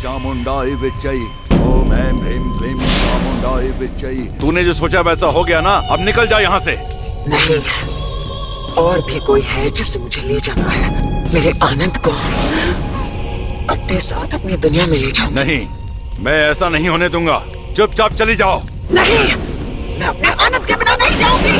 चामुंडाई विचई, ओम ऐं ह्रीं क्लीं चामुंडाई विचई। तूने जो सोचा वैसा हो गया ना, अब निकल जा यहाँ से। नहीं, और भी कोई है जिसे मुझे ले जाना है। मेरे आनंद को अपने साथ अपनी दुनिया में ले जाऊं। नहीं, मैं ऐसा नहीं होने दूंगा। चुपचाप चली जाओ। नहीं, मैं अपने आनंद के बिना नहीं जाऊंगी।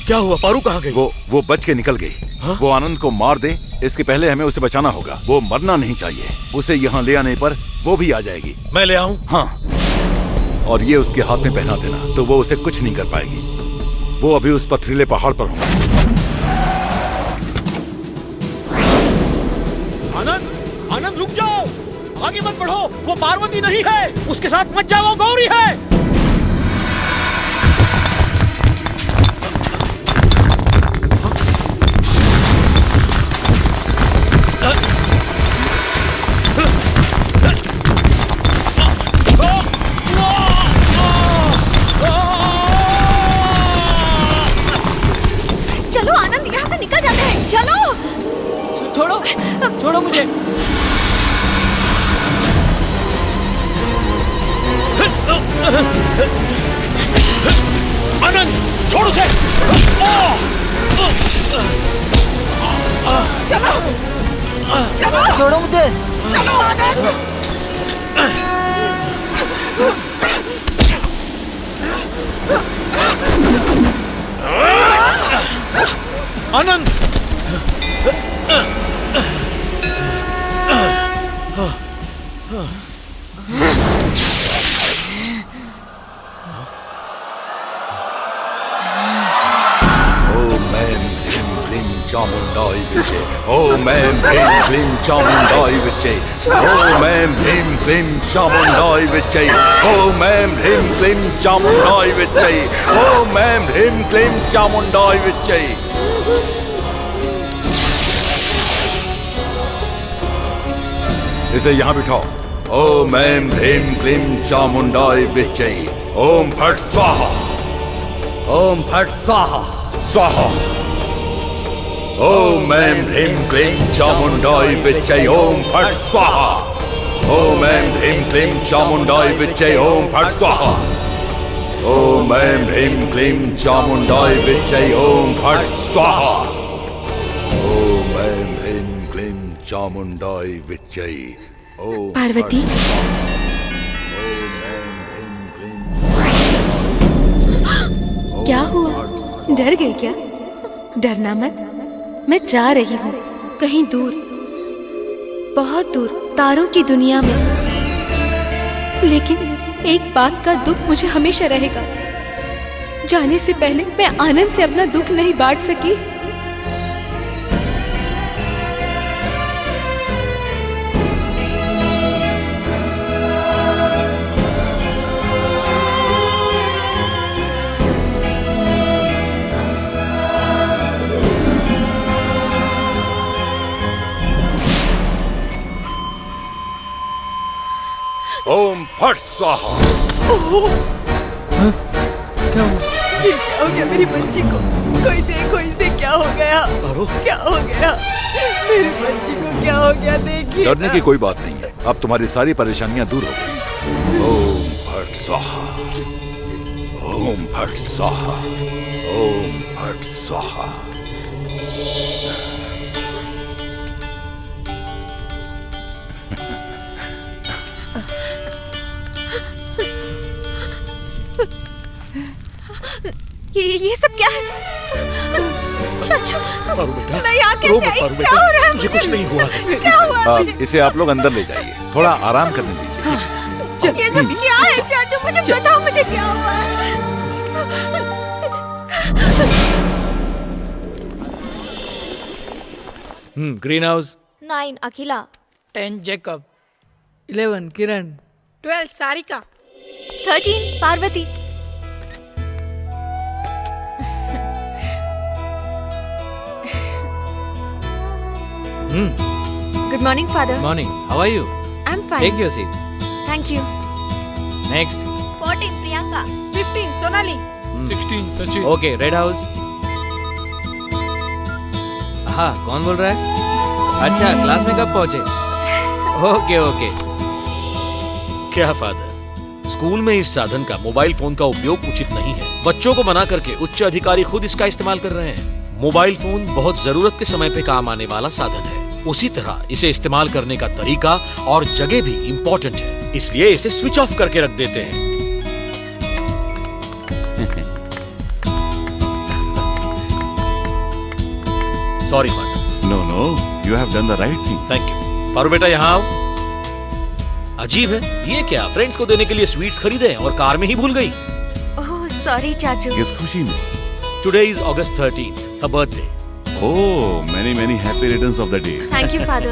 क्या हुआ? पारू कहाँ गई? वो बच के निकल गई। वो आनंद को मार दे, इसके पहले हमें उसे बचाना होगा। वो मरना नहीं चाहिए। उसे यहाँ ले आने पर वो भी आ जाएगी। मैं ले आऊं? हाँ, और ये उसके हाथ में पहना देना, तो वो उसे कुछ नहीं कर पाएगी। वो अभी उस पथरीले पहाड़ पर होंगे। आनंद, आनंद रुक जाओ, आगे मत बढ़ो। वो पार्वती नहीं है, उसके साथ मत जाओ, गौरी है। चलो आनंद, यहाँ से निकल जाते हैं। चलो। छोड़ो, छोड़ो मुझे। आनंद, छोड़ उसे। चलो, चलो, छोड़ो मुझे। चलो आनंद। आनंद, चामुंडाई विचे, ओम ऐं ह्रीं क्लीं चामुंडाई विचे, ओम ऐं ह्रीं क्लीं चामुंडाई विचे, ओम ऐं ह्रीं क्लीं चामुंडाई विचे, ओम ऐं ह्रीं क्लीं चामुंडाई विचे। इसे यहाँ बिठाओ। ओम ऐं ह्रीं क्लीं चामुंडाई विचे, ओम फट स्वाहा, ओम फट स्वाहा, स्वाहा। ओम ऐं ह्रीं क्लीं चामुंडाई विचे, ओम फट स्वाहा, ओम ऐं ह्रीं क्लीं चामुंडाई विचे, ओम फट स्वाहा, ओम ऐं ह्रीं क्लीं चामुंडाई विचे, ओम फट स्वाहा, ओम ऐं ह्रीं क्लीं चामुंडाई विचे, ओम पार्वती, क्या हुआ? डर गई क्या? डरना मत, मैं जा रही हूँ कहीं दूर, बहुत दूर, तारों की दुनिया में। लेकिन एक बात का दुख मुझे हमेशा रहेगा। जाने से पहले मैं आनंद से अपना दुख नहीं बांट सकी। ओम फट स्वाहा। क्या हो गया मेरी बच्ची को? कोई देखो, इसे क्या हो गया? क्या हो गया मेरी बच्ची को? क्या हो गया? देखिए। डरने की कोई बात नहीं है, अब तुम्हारी सारी परेशानियां दूर हो गई। ओम फट स्वाहा, ओम फट स्वाहा, ओम फट स्वाहा। ये सब क्या है? चाचू, पारू बेटा, मैं यहाँ कैसे आई? पारू क्या हो रहा है? तुझे कुछ नहीं हुआ है। क्या हुआ मुझे? इसे आप लोग अंदर ले जाइए, थोड़ा आराम करने दीजिए। ये सब क्या है चाचू? मुझे बताओ, मुझे क्या हुआ है? Green house. 9 Akhila, 10 Jacob, 11 Kiran, 12 Sarika, 13 Parvati. Good morning, father. Morning. How are you? I'm fine. Take your seat. Thank you. Next. 14 Priyanka, 15 Sonali, 16 Sachin. Okay, red house. हाँ, कौन बोल रहा है? अच्छा, क्लास में कब पहुंचे? Okay okay. क्या फादर, स्कूल में इस साधन का, मोबाइल फोन का उपयोग उचित नहीं है। बच्चों को मना करके उच्च अधिकारी खुद इसका इस्तेमाल कर रहे हैं। मोबाइल फोन बहुत जरूरत के समय पे काम आने वाला साधन है। उसी तरह इसे इस्तेमाल करने का तरीका और जगह भी इम्पोर्टेंट है, इसलिए इसे स्विच ऑफ करके रख देते हैं। Sorry father. No no, you have done the right thing. Thank you. Paru बेटा यहाँ आओ। अजीब है, ये क्या, फ्रेंड्स को देने के लिए स्वीट्स खरीदे और कार में ही भूल गई। ओह सॉरी चाचू। किस खुशी में? Today is August 13th, her birthday. Oh, many happy returns of the day. Thank you father.